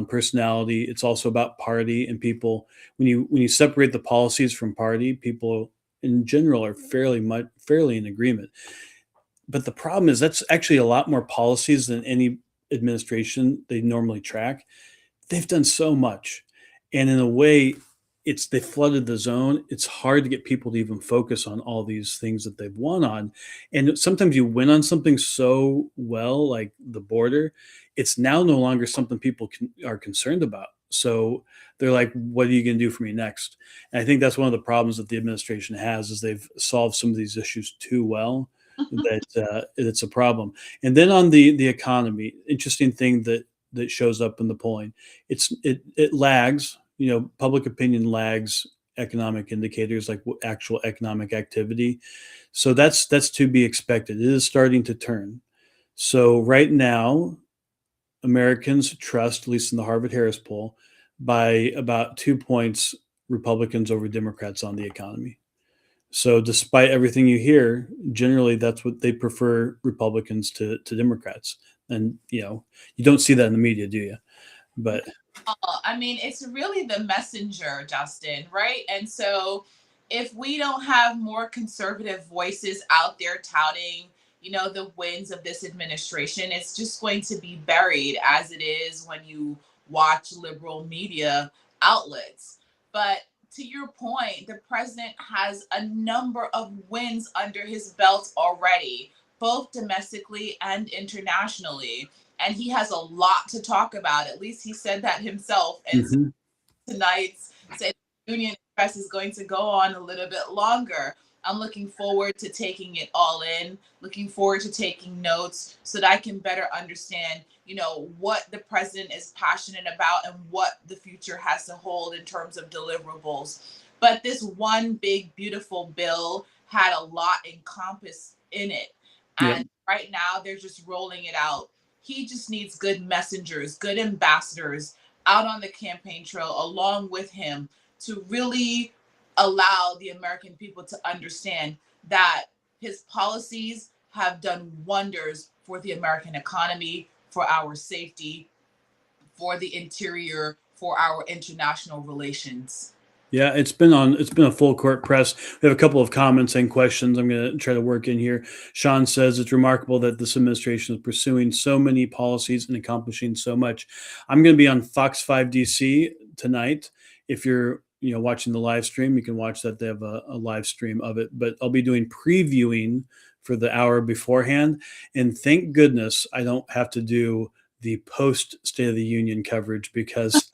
personality. It's also about party, and people. When you separate the policies from party, people in general are fairly in agreement. But the problem is that's actually a lot more policies than any administration they normally track. They've done so much, and in a way, they flooded the zone. It's hard to get people to even focus on all these things that they've won on. And sometimes you win on something so well, like the border, it's now no longer something people are concerned about. So they're like, what are you going to do for me next? And I think that's one of the problems that the administration has, is they've solved some of these issues too well that it's a problem. And then on the economy, interesting thing that shows up in the polling, it lags. Public opinion lags economic indicators like actual economic activity. So that's to be expected. It is starting to turn. So right now, Americans trust, at least in the Harvard Harris poll, by about 2 points, Republicans over Democrats on the economy. So despite everything you hear, generally that's what they prefer, Republicans to Democrats. And, you don't see that in the media, do you? But I mean, it's really the messenger, Dustin, right? And so if we don't have more conservative voices out there touting, the wins of this administration, it's just going to be buried as it is when you watch liberal media outlets. But to your point, the president has a number of wins under his belt already, both domestically and internationally. And he has a lot to talk about. At least he said that himself. And tonight's State of the Union Address is going to go on a little bit longer. I'm looking forward to taking it all in, looking forward to taking notes so that I can better understand, what the president is passionate about and what the future has to hold in terms of deliverables. But this one big, beautiful bill had a lot encompassed in it. And right now they're just rolling it out. He just needs good messengers, good ambassadors out on the campaign trail along with him to really allow the American people to understand that his policies have done wonders for the American economy, for our safety, for the interior, for our international relations. Yeah, it's been a full court press. We have a couple of comments and questions I'm going to try to work in here. Sean says it's remarkable that this administration is pursuing so many policies and accomplishing so much. I'm going to be on Fox 5 DC tonight. If you're watching the live stream, you can watch that. They have a live stream of it, but I'll be doing previewing for the hour beforehand. And thank goodness I don't have to do the post State of the Union coverage, because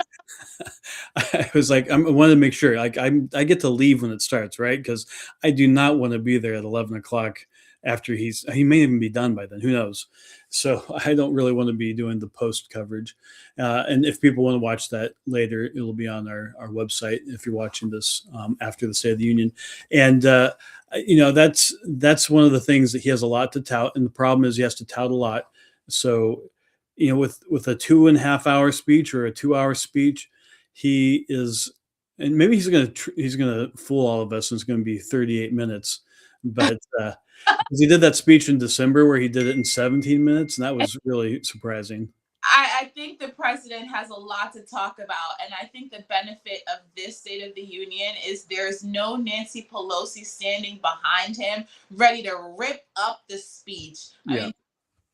I was like, I wanted to make sure, like, I get to leave when it starts, right? Because I do not want to be there at 11 o'clock after he may even be done by then. Who knows? So I don't really want to be doing the post coverage. And if people want to watch that later, it'll be on our website if you're watching this after the State of the Union. And that's one of the things that he has a lot to tout. And the problem is he has to tout a lot. So with a 2.5 hour speech or a 2 hour speech, he is, and maybe he's gonna fool all of us, and it's gonna be 38 minutes. But because he did that speech in December where he did it in 17 minutes, and that was really surprising. I think the president has a lot to talk about. And I think the benefit of this State of the Union is there's no Nancy Pelosi standing behind him, ready to rip up the speech. I mean,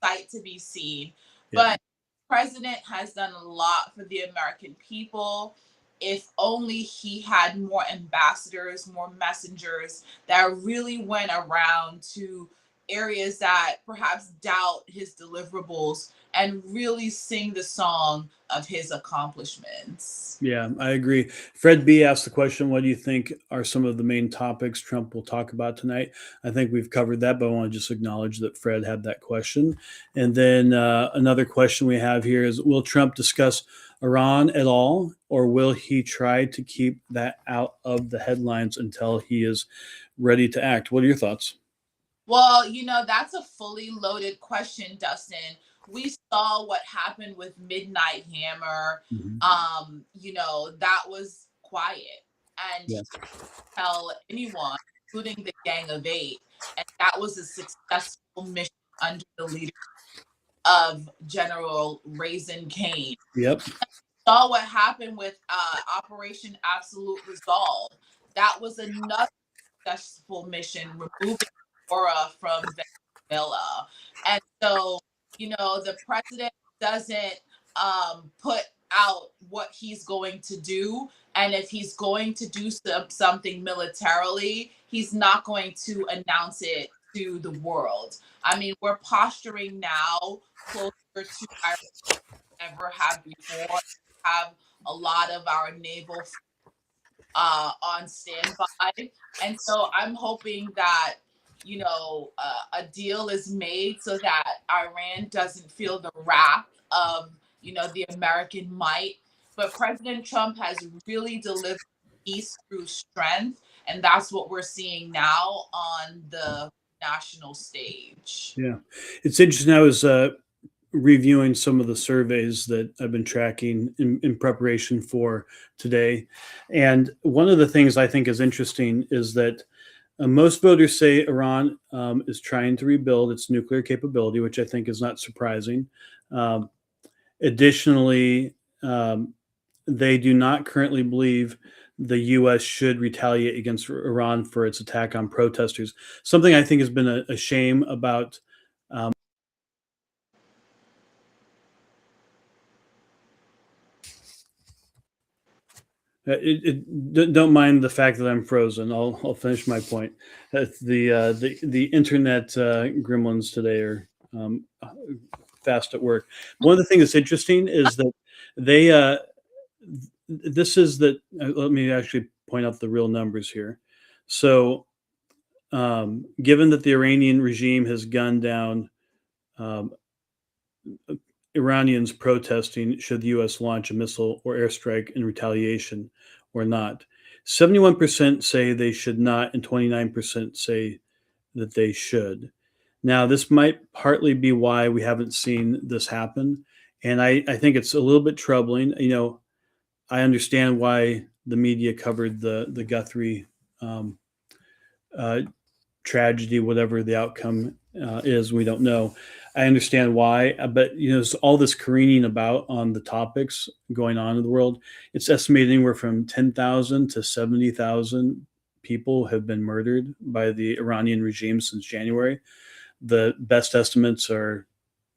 sight to be seen. Yeah. But the president has done a lot for the American people. If only he had more ambassadors, more messengers that really went around to areas that perhaps doubt his deliverables and really sing the song of his accomplishments. Yeah, I agree. Fred B asked the question, what do you think are some of the main topics Trump will talk about tonight? I think we've covered that, but I want to just acknowledge that Fred had that question. And then another question we have here is, will Trump discuss Iran at all, or will he try to keep that out of the headlines until he is ready to act? What are your thoughts? Well, that's a fully loaded question, Dustin. We saw what happened with Midnight Hammer. Mm-hmm. That was quiet. And tell anyone, including the Gang of Eight. And that was a successful mission under the leadership of General Raisin Kane. Yep. Saw what happened with Operation Absolute Resolve. That was another successful mission, removing Aura from Venezuela. And so, the president doesn't put out what he's going to do. And if he's going to do something militarily, he's not going to announce it to the world. I mean, we're posturing now closer to our ever have before. Have a lot of our naval on standby. And so I'm hoping that a deal is made so that Iran doesn't feel the wrath of, the American might. But President Trump has really delivered peace through strength. And that's what we're seeing now on the national stage. Yeah. It's interesting. I was reviewing some of the surveys that I've been tracking in preparation for today. And one of the things I think is interesting is that most voters say Iran is trying to rebuild its nuclear capability, which I think is not surprising. Additionally, they do not currently believe the U.S. should retaliate against Iran for its attack on protesters. Something I think has been a shame about don't mind the fact that I'm frozen. I'll finish my point. The internet gremlins today are fast at work. One of the things that's interesting is that they let me actually point out the real numbers here. So given that the Iranian regime has gunned down Iranians protesting should the U.S. launch a missile or airstrike in retaliation or not, 71% say they should not, and 29% say that they should. Now, this might partly be why we haven't seen this happen. And I think it's a little bit troubling. I understand why the media covered the Guthrie um, uh, tragedy, whatever the outcome is, we don't know. I understand why, but there's all this careening about on the topics going on in the world. It's estimated anywhere from 10,000 to 70,000 people have been murdered by the Iranian regime since January. The best estimates are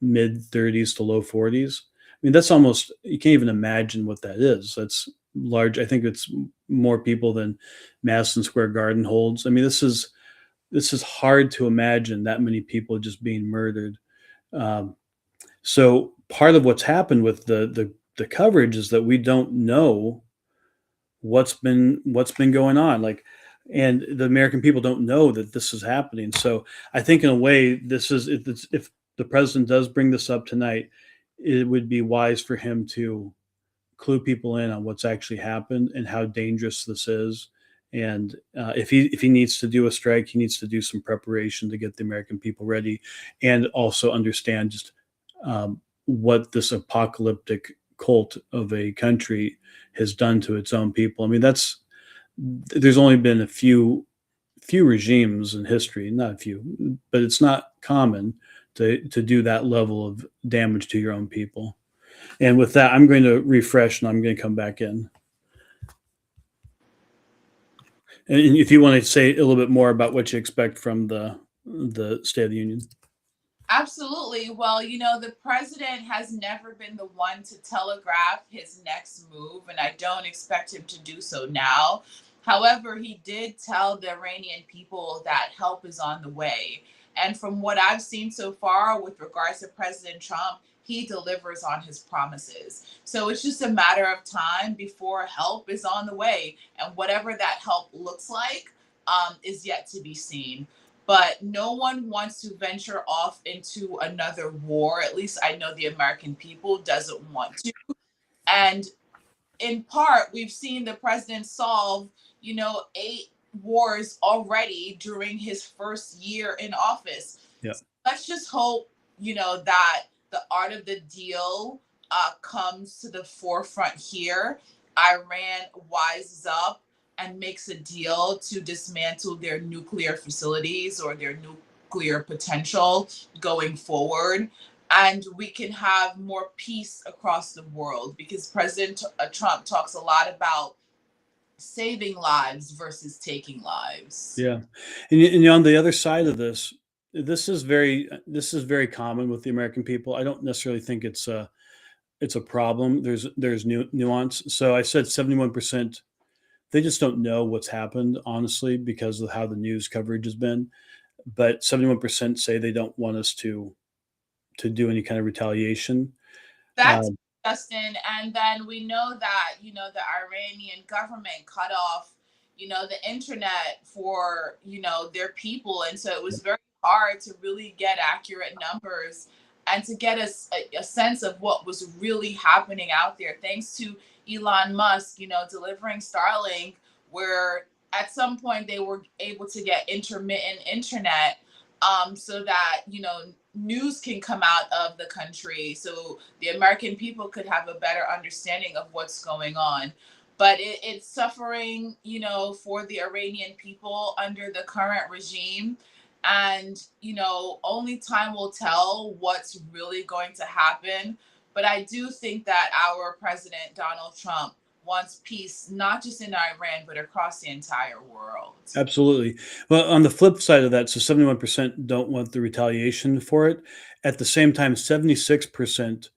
mid 30s to low 40s. I mean, that's almost, you can't even imagine what that is. That's large. I think it's more people than Madison Square Garden holds. I mean, this is hard to imagine that many people just being murdered. So part of what's happened with the coverage is that we don't know what's been going on. And the American people don't know that this is happening. So I think in a way, this is, if the president does bring this up tonight, it would be wise for him to clue people in on what's actually happened and how dangerous this is. And if he needs to do a strike, he needs to do some preparation to get the American people ready, and also understand just what this apocalyptic cult of a country has done to its own people. I mean, there's only been a few regimes in history, not a few, but it's not common to do that level of damage to your own people. And with that, I'm going to refresh and I'm going to come back in. And if you want to say a little bit more about what you expect from the State of the Union. Absolutely. Well, the president has never been the one to telegraph his next move, and I don't expect him to do so now. However, he did tell the Iranian people that help is on the way. And from what I've seen so far with regards to President Trump, he delivers on his promises. So it's just a matter of time before help is on the way. And whatever that help looks like is yet to be seen. But no one wants to venture off into another war. At least I know the American people doesn't want to. And in part, we've seen the president solve, 8 wars already during his first year in office. Yeah. So let's just hope, that the art of the deal comes to the forefront here. Iran wises up and makes a deal to dismantle their nuclear facilities or their nuclear potential going forward. And we can have more peace across the world, because President Trump talks a lot about saving lives versus taking lives. Yeah. And on the other side of this is very common with the American people. I don't necessarily think it's a problem. There's nuance. So I said 71%. They just don't know what's happened, honestly, because of how the news coverage has been. But 71% say they don't want us to do any kind of retaliation. That's Dustin. And then we know that, the Iranian government cut off, the internet for, their people. And so it was very hard to really get accurate numbers and to get a sense of what was really happening out there, thanks to Elon Musk, delivering Starlink, where at some point they were able to get intermittent internet, so that, news can come out of the country, so the American people could have a better understanding of what's going on. But it's suffering, for the Iranian people under the current regime. And, only time will tell what's really going to happen. But I do think that our president, Donald Trump, wants peace, not just in Iran, but across the entire world. Absolutely. Well, on the flip side of that, so 71% don't want the retaliation for it. At the same time, 76%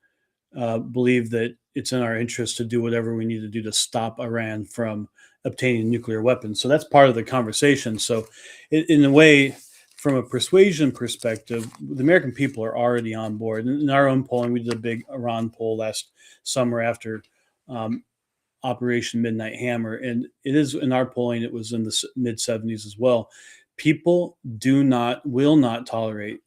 believe that it's in our interest to do whatever we need to do to stop Iran from obtaining nuclear weapons. So that's part of the conversation. So in a way, from a persuasion perspective, the American people are already on board. In our own polling, we did a big Iran poll last summer after Operation Midnight Hammer, and it is, in our polling, it was in the mid 70s as well. People will not tolerate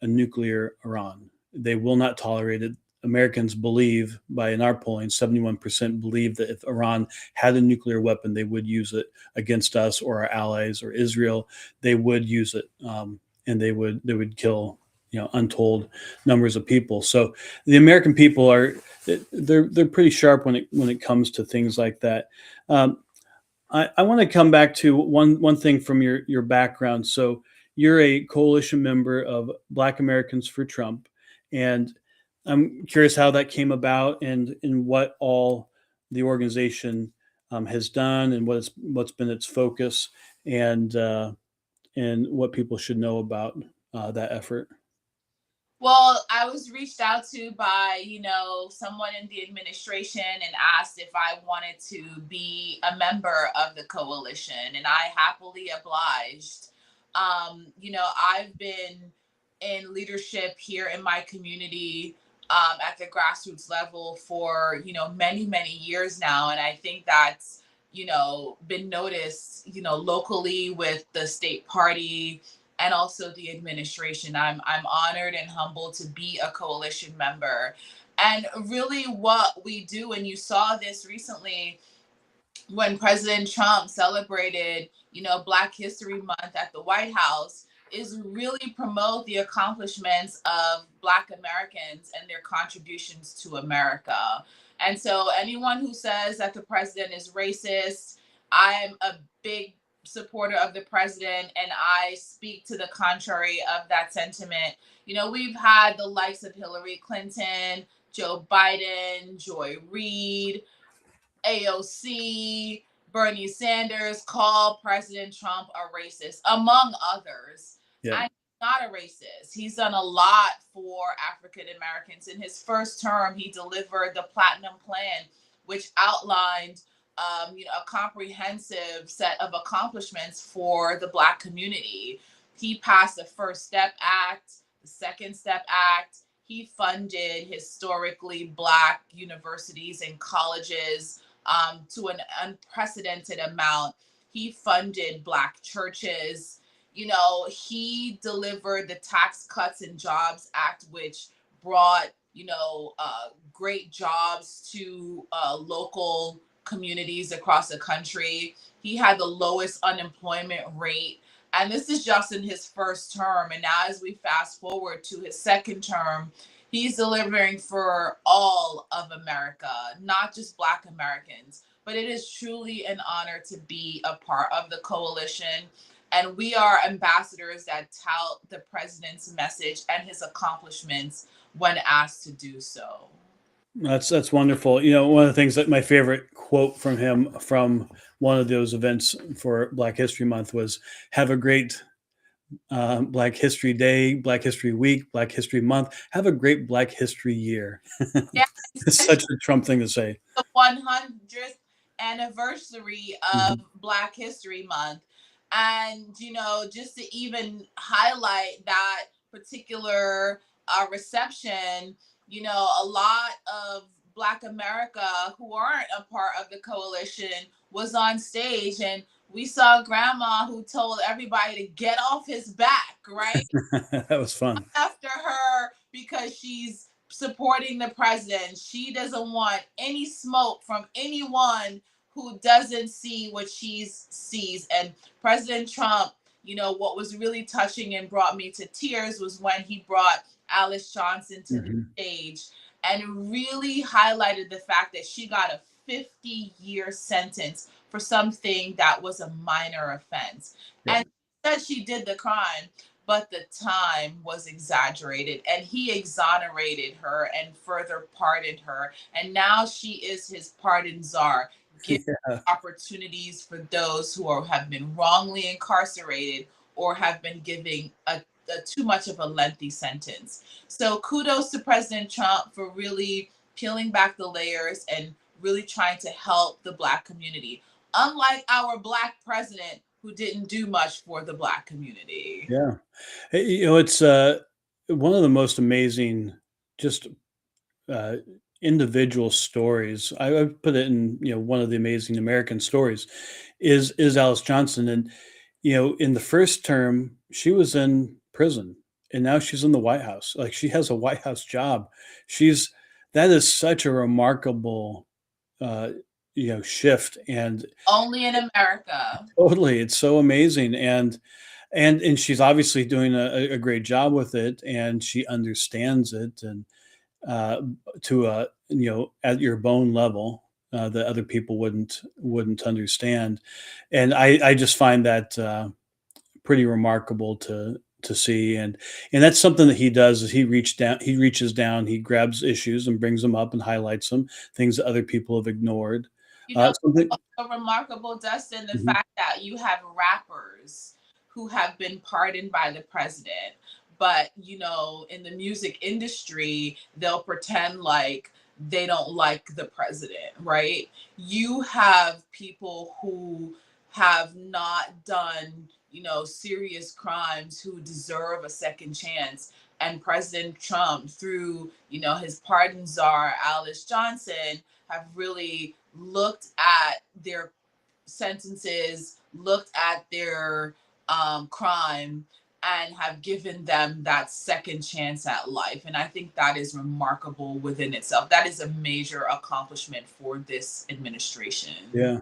a nuclear Iran. They will not tolerate it. Americans believe, in our polling, 71% believe that if Iran had a nuclear weapon, they would use it against us or our allies or Israel. They would use it. and they would kill untold numbers of people. So the American people they're pretty sharp when it comes to things like that. I want to come back to one thing from your background. So you're a coalition member of Black Americans for Trump, and I'm curious how that came about and what all the organization has done and what's been its focus and what people should know about that effort. Well, I was reached out to by, someone in the administration and asked if I wanted to be a member of the coalition, and I happily obliged. I've been in leadership here in my community at the grassroots level for, many, many years now. And I think that's, been noticed, locally with the state party and also the administration. I'm honored and humbled to be a coalition member. And really what we do, and you saw this recently when President Trump celebrated, Black History Month at the White House, is really promote the accomplishments of Black Americans and their contributions to America. And so anyone who says that the president is racist, I'm a big supporter of the president, and I speak to the contrary of that sentiment. We've had the likes of Hillary Clinton, Joe Biden, Joy Reid, AOC, Bernie Sanders call President Trump a racist, among others. Yeah. And he's not a racist. He's done a lot for African Americans. In his first term, he delivered the Platinum Plan, which outlined a comprehensive set of accomplishments for the Black community. He passed the First Step Act, the Second Step Act. He funded historically Black universities and colleges to an unprecedented amount. He funded Black churches. He delivered the Tax Cuts and Jobs Act, which brought, great jobs to local communities across the country. He had the lowest unemployment rate. And this is just in his first term. And now as we fast forward to his second term, he's delivering for all of America, not just Black Americans. But it is truly an honor to be a part of the coalition. And we are ambassadors that tout the president's message and his accomplishments when asked to do so. That's wonderful. One of the things that my favorite quote from him from one of those events for Black History Month was, "Have a great Black History Day, Black History Week, Black History Month. Have a great Black History Year." Yeah, It's such a Trump thing to say. The 100th anniversary of Black History Month. And, just to even highlight that particular reception, a lot of Black America who aren't a part of the coalition was on stage, and we saw grandma who told everybody to get off his back, right? That was fun. After her, because she's supporting the president. She doesn't want any smoke from anyone who doesn't see what she sees. And President Trump, what was really touching and brought me to tears was when he brought Alice Johnson to the stage and really highlighted the fact that she got a 50-year sentence for something that was a minor offense. Yeah. And said she did the crime, but the time was exaggerated, and he exonerated her and further pardoned her. And now she is his pardon czar, giving opportunities for those who have been wrongly incarcerated or have been giving a too much of a lengthy sentence. So kudos to President Trump for really peeling back the layers and really trying to help the Black community. Unlike our Black president, who didn't do much for the Black community. Yeah. It's one of the most amazing just individual stories. I put it in, one of the amazing American stories is Alice Johnson. And, in the first term, she was in prison, and now she's in the White House. Like, she has a White House job. That is such a remarkable, shift, and only in America. Totally. It's so amazing. And and she's obviously doing a great job with it, and she understands it, and uh, to a at your bone level that other people wouldn't understand, and I just find that pretty remarkable to see, and that's something that he does is he reaches down, he grabs issues and brings them up and highlights them, things that other people have ignored. You know, Something. also remarkable, Dustin, the Mhm. fact that you have rappers who have been pardoned by the president, but in the music industry, they'll pretend like they don't like the president, right? You have people who have not done, serious crimes who deserve a second chance. And President Trump, through, his pardon czar, Alice Johnson, have really looked at their sentences, looked at their crime, and have given them that second chance at life. And I think that is remarkable within itself. That is a major accomplishment for this administration. Yeah.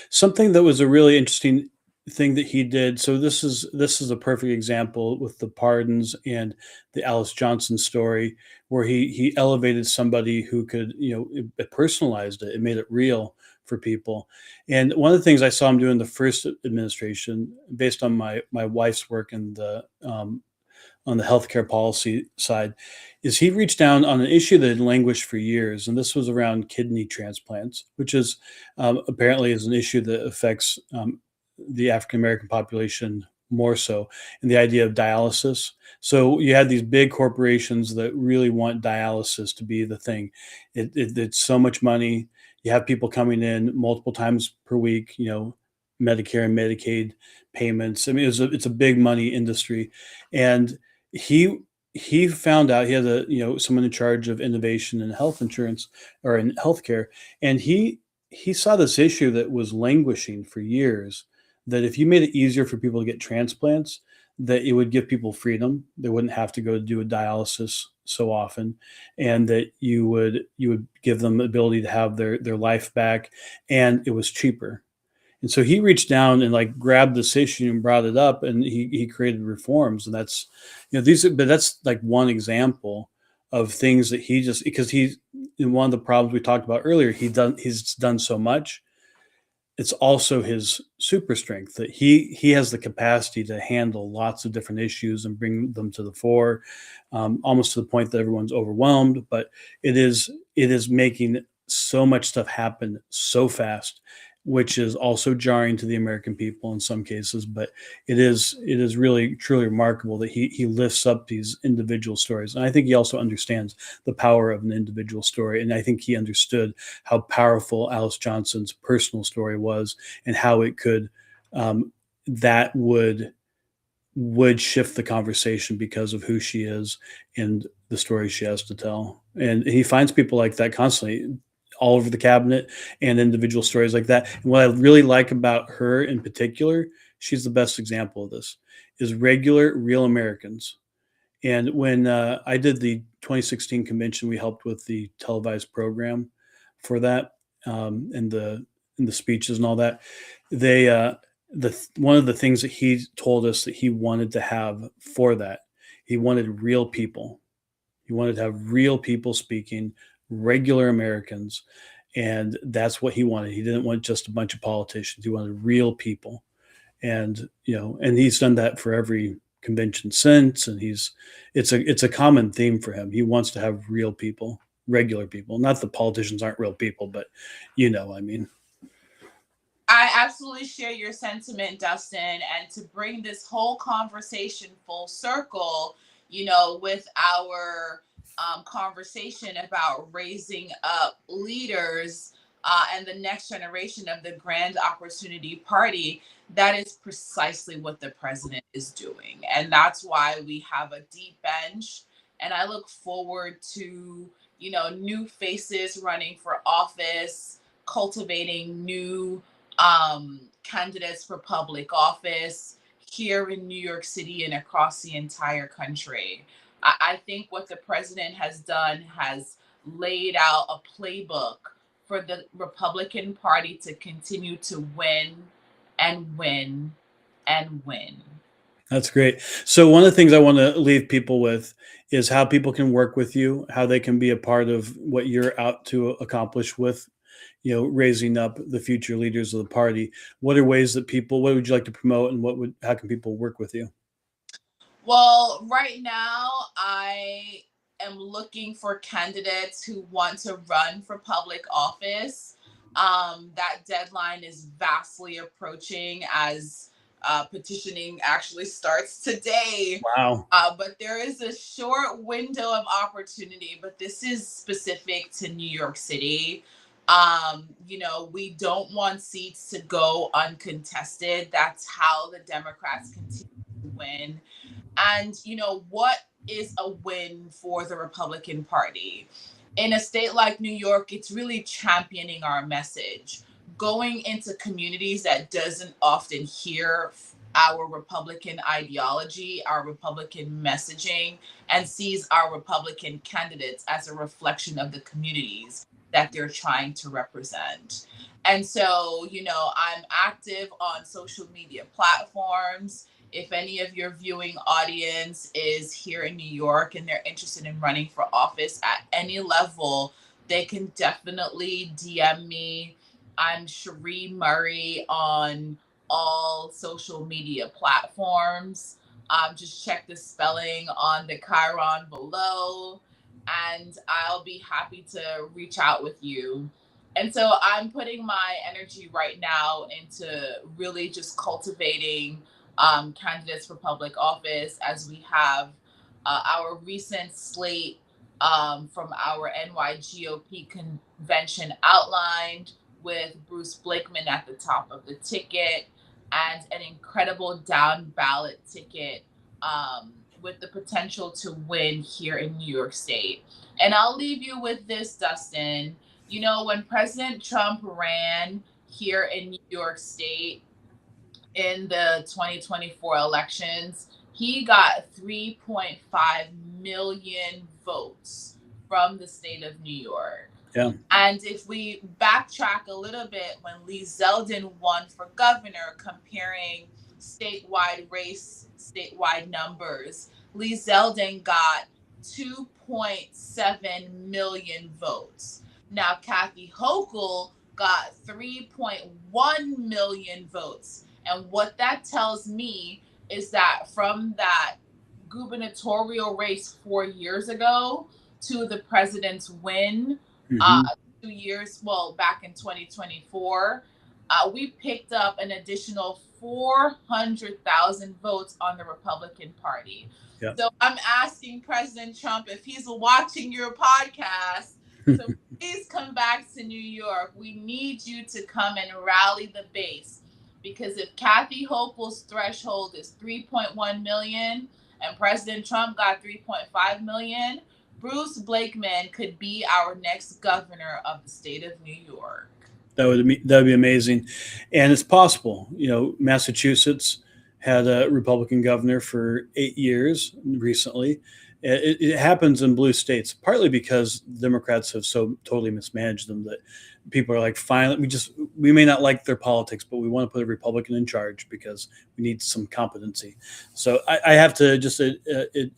Something that was a really interesting thing that he did. So this is a perfect example with the pardons and the Alice Johnson story, where he elevated somebody who could, it personalized it. It made it real for people. And one of the things I saw him do in the first administration, based on my wife's work in the on the healthcare policy side, is he reached down on an issue that had languished for years, and this was around kidney transplants, which is apparently is an issue that affects the African American population more so, and the idea of dialysis. So you had these big corporations that really want dialysis to be the thing. It's so much money. You have people coming in multiple times per week. Medicare and Medicaid payments. I mean, it's a big money industry, and he he found out he had someone in charge of innovation in health insurance or in healthcare, and he saw this issue that was languishing for years, that if you made it easier for people to get transplants, that it would give people freedom. They wouldn't have to go do a dialysis so often, and that you would give them the ability to have their life back, and it was cheaper. And so he reached down and like grabbed this issue and brought it up, and he created reforms. And that's but that's like one example of things that he just, because he's in one of the problems we talked about earlier, he's done so much. It's also his super strength that he has the capacity to handle lots of different issues and bring them to the fore, almost to the point that everyone's overwhelmed. But it is making so much stuff happen so fast, which is also jarring to the American people in some cases. But it is really truly remarkable that he lifts up these individual stories, and I think he also understands the power of an individual story, and I think he understood how powerful Alice Johnson's personal story was, and how it could that would shift the conversation because of who she is and the story she has to tell. And he finds people like that constantly all over the cabinet, and individual stories like that. And what I really like about her in particular, she's the best example of this, is regular, real Americans. And when I did the 2016 convention, we helped with the televised program for that, and the speeches and all that. They one of the things that he told us that he wanted to have for that, he wanted real people. He wanted to have real people speaking, regular Americans, and that's what he wanted. He didn't want just a bunch of politicians. He wanted real people, and he's done that for every convention since. And it's a common theme for him. He wants to have real people, regular people. Not that politicians aren't real people, but I mean. I absolutely share your sentiment, Dustin. And to bring this whole conversation full circle, with our conversation about raising up leaders and the next generation of the Grand Opportunity Party, that is precisely what the president is doing. And that's why we have a deep bench. And I look forward to, new faces running for office, cultivating new candidates for public office here in New York City and across the entire country. I think what the president has done has laid out a playbook for the Republican Party to continue to win and win and win. That's great. So one of the things I want to leave people with is how people can work with you, how they can be a part of what you're out to accomplish with, raising up the future leaders of the party. What are ways that people, what would you like to promote, and how can people work with you? Well, right now, I am looking for candidates who want to run for public office. That deadline is vastly approaching as petitioning actually starts today. Wow. But there is a short window of opportunity, but this is specific to New York City. We don't want seats to go uncontested. That's how the Democrats continue to win. And, what is a win for the Republican Party? In a state like New York, it's really championing our message, going into communities that doesn't often hear our Republican ideology, our Republican messaging, and sees our Republican candidates as a reflection of the communities that they're trying to represent. And so, I'm active on social media platforms. If any of your viewing audience is here in New York and they're interested in running for office at any level, they can definitely DM me. I'm Scherie Murray on all social media platforms. Just check the spelling on the chyron below, and I'll be happy to reach out with you. And so I'm putting my energy right now into really just cultivating candidates for public office, as we have our recent slate from our NYGOP convention outlined, with Bruce Blakeman at the top of the ticket, and an incredible down ballot ticket with the potential to win here in New York State. And I'll leave you with this, Dustin. When President Trump ran here in New York State in the 2024 elections, he got 3.5 million votes from the state of New York. Yeah. And if we backtrack a little bit, when Lee Zeldin won for governor, comparing statewide numbers, Lee Zeldin got 2.7 million votes. Now, Kathy Hochul got 3.1 million votes. And what that tells me is that from that gubernatorial race 4 years ago to the president's win, 2 years, back in 2024, we picked up an additional 400,000 votes on the Republican Party. Yep. So I'm asking President Trump if he's watching your podcast. So please come back to New York. We need you to come and rally the base. Because if Kathy Hochul's threshold is 3.1 million and President Trump got 3.5 million, Bruce Blakeman could be our next governor of the state of New York. That would be amazing. And it's possible. Massachusetts had a Republican governor for 8 years recently. It happens in blue states, partly because Democrats have so totally mismanaged them that people are like, finally, we may not like their politics, but we want to put a Republican in charge because we need some competency. So I have to just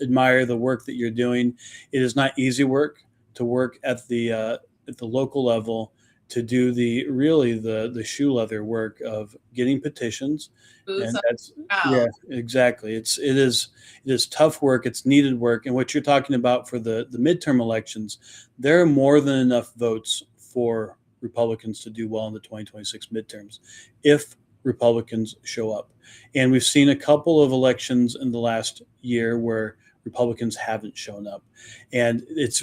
admire the work that you're doing. It is not easy work to work at the local level, to do the shoe leather work of getting petitions. And that's, yeah, exactly. It is tough work. It's needed work. And what you're talking about for the midterm elections, there are more than enough votes for Republicans to do well in the 2026 midterms if Republicans show up. And we've seen a couple of elections in the last year where Republicans haven't shown up. And it's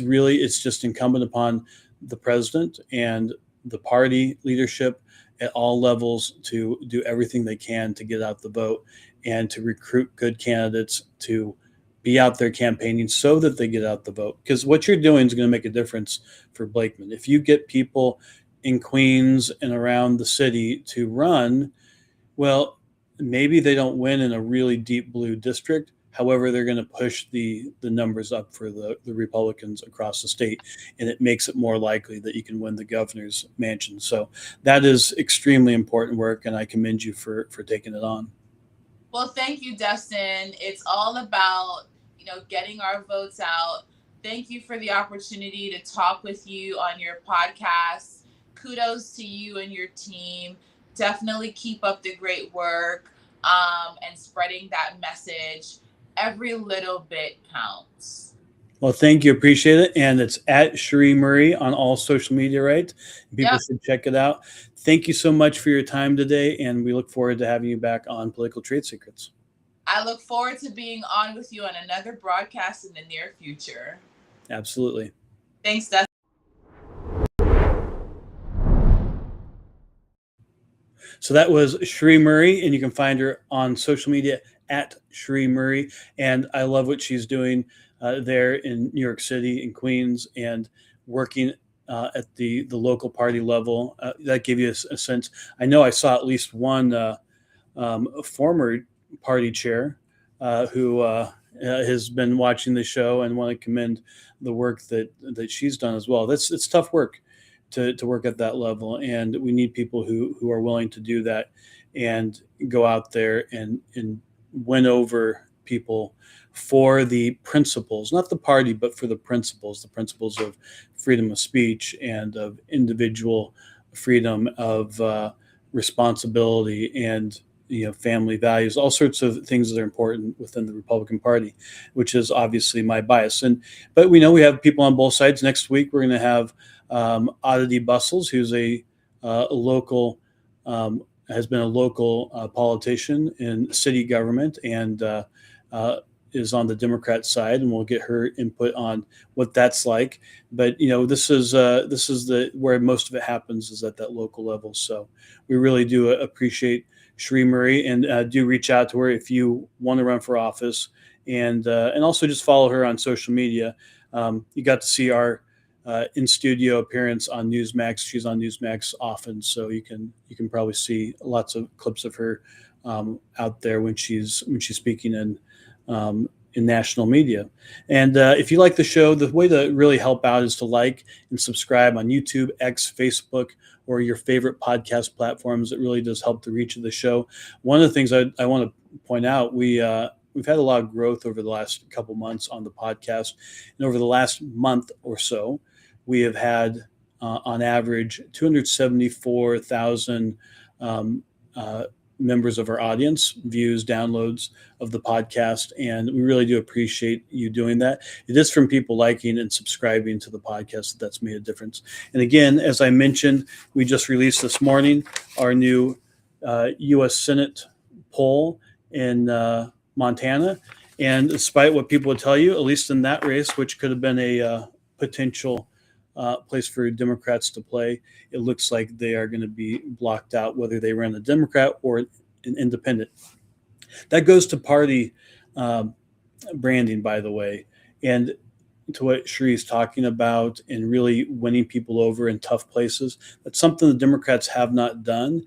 just incumbent upon the president and the party leadership at all levels to do everything they can to get out the vote and to recruit good candidates to be out there campaigning so that they get out the vote. Because what you're doing is going to make a difference for Blakeman. If you get people in Queens and around the city to run, well, maybe they don't win in a really deep blue district. However, they're going to push the numbers up for the Republicans across the state, and it makes it more likely that you can win the governor's mansion. So that is extremely important work, and I commend you for taking it on. Well, thank you, Dustin. It's all about, getting our votes out. Thank you for the opportunity to talk with you on your podcast. Kudos to you and your team. Definitely keep up the great work and spreading that message. Every little bit counts. Well, thank you. Appreciate it. And it's at Scherie Murray on all social media, right? People should check it out. Thank you so much for your time today. And we look forward to having you back on Political Trade Secrets. I look forward to being on with you on another broadcast in the near future. Absolutely. Thanks, Dustin. So that was Scherie Murray, and you can find her on social media at Scherie Murray. And I love what she's doing there in New York City and Queens, and working at the local party level. That gave you a sense. I know I saw at least one former party chair who has been watching the show, and want to commend the work that she's done as well. It's tough work to work at that level, and we need people who are willing to do that and go out there and win over people for the principles, not the party, but for the principles of freedom of speech and of individual freedom, of responsibility, and family values, all sorts of things that are important within the Republican Party, which is obviously my bias. But we know we have people on both sides. Next week we're going to have Oddity Bustles, who's a local, has been a local politician in city government, and is on the Democrat side, and we'll get her input on what that's like. But this is where most of it happens, is at that local level. So we really do appreciate Scherie Murray, and do reach out to her if you want to run for office, and also just follow her on social media. You got to see our in studio appearance on Newsmax. She's on Newsmax often, so you can probably see lots of clips of her out there when she's speaking in national media. And if you like the show, the way to really help out is to like and subscribe on YouTube, X, Facebook, or your favorite podcast platforms. It really does help the reach of the show. One of the things I want to point out, we've had a lot of growth over the last couple months on the podcast, and over the last month or so, we have had on average 274,000 members of our audience, views, downloads of the podcast, and we really do appreciate you doing that. It is from people liking and subscribing to the podcast that's made a difference. And again, as I mentioned, we just released this morning our new U.S. Senate poll in Montana, and despite what people would tell you, at least in that race, which could have been a potential place for Democrats to play, it looks like they are going to be blocked out, whether they run a Democrat or an independent. That goes to party branding, by the way, and to what Sherie's talking about, and really winning people over in tough places. That's something the Democrats have not done,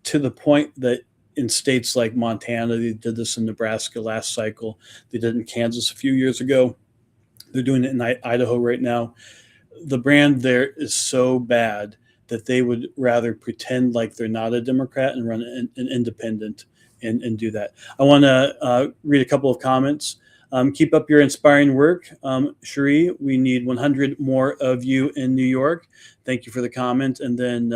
to the point that in states like Montana, they did this in Nebraska last cycle. They did it in Kansas a few years ago. They're doing it in Idaho right now. The brand there is so bad that they would rather pretend like they're not a Democrat and run an independent and do that. I want to read a couple of comments. Keep up your inspiring work. Scherie, we need 100 more of you in New York. Thank you for the comment. And then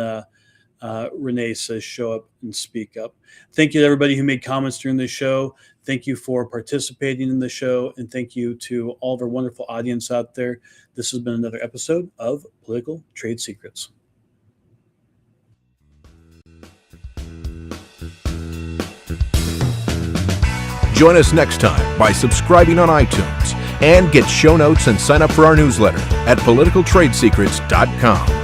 Renee says, show up and speak up. Thank you to everybody who made comments during the show. Thank you for participating in the show. And thank you to all of our wonderful audience out there. This has been another episode of Political Trade Secrets. Join us next time by subscribing on iTunes, and get show notes and sign up for our newsletter at politicaltradesecrets.com.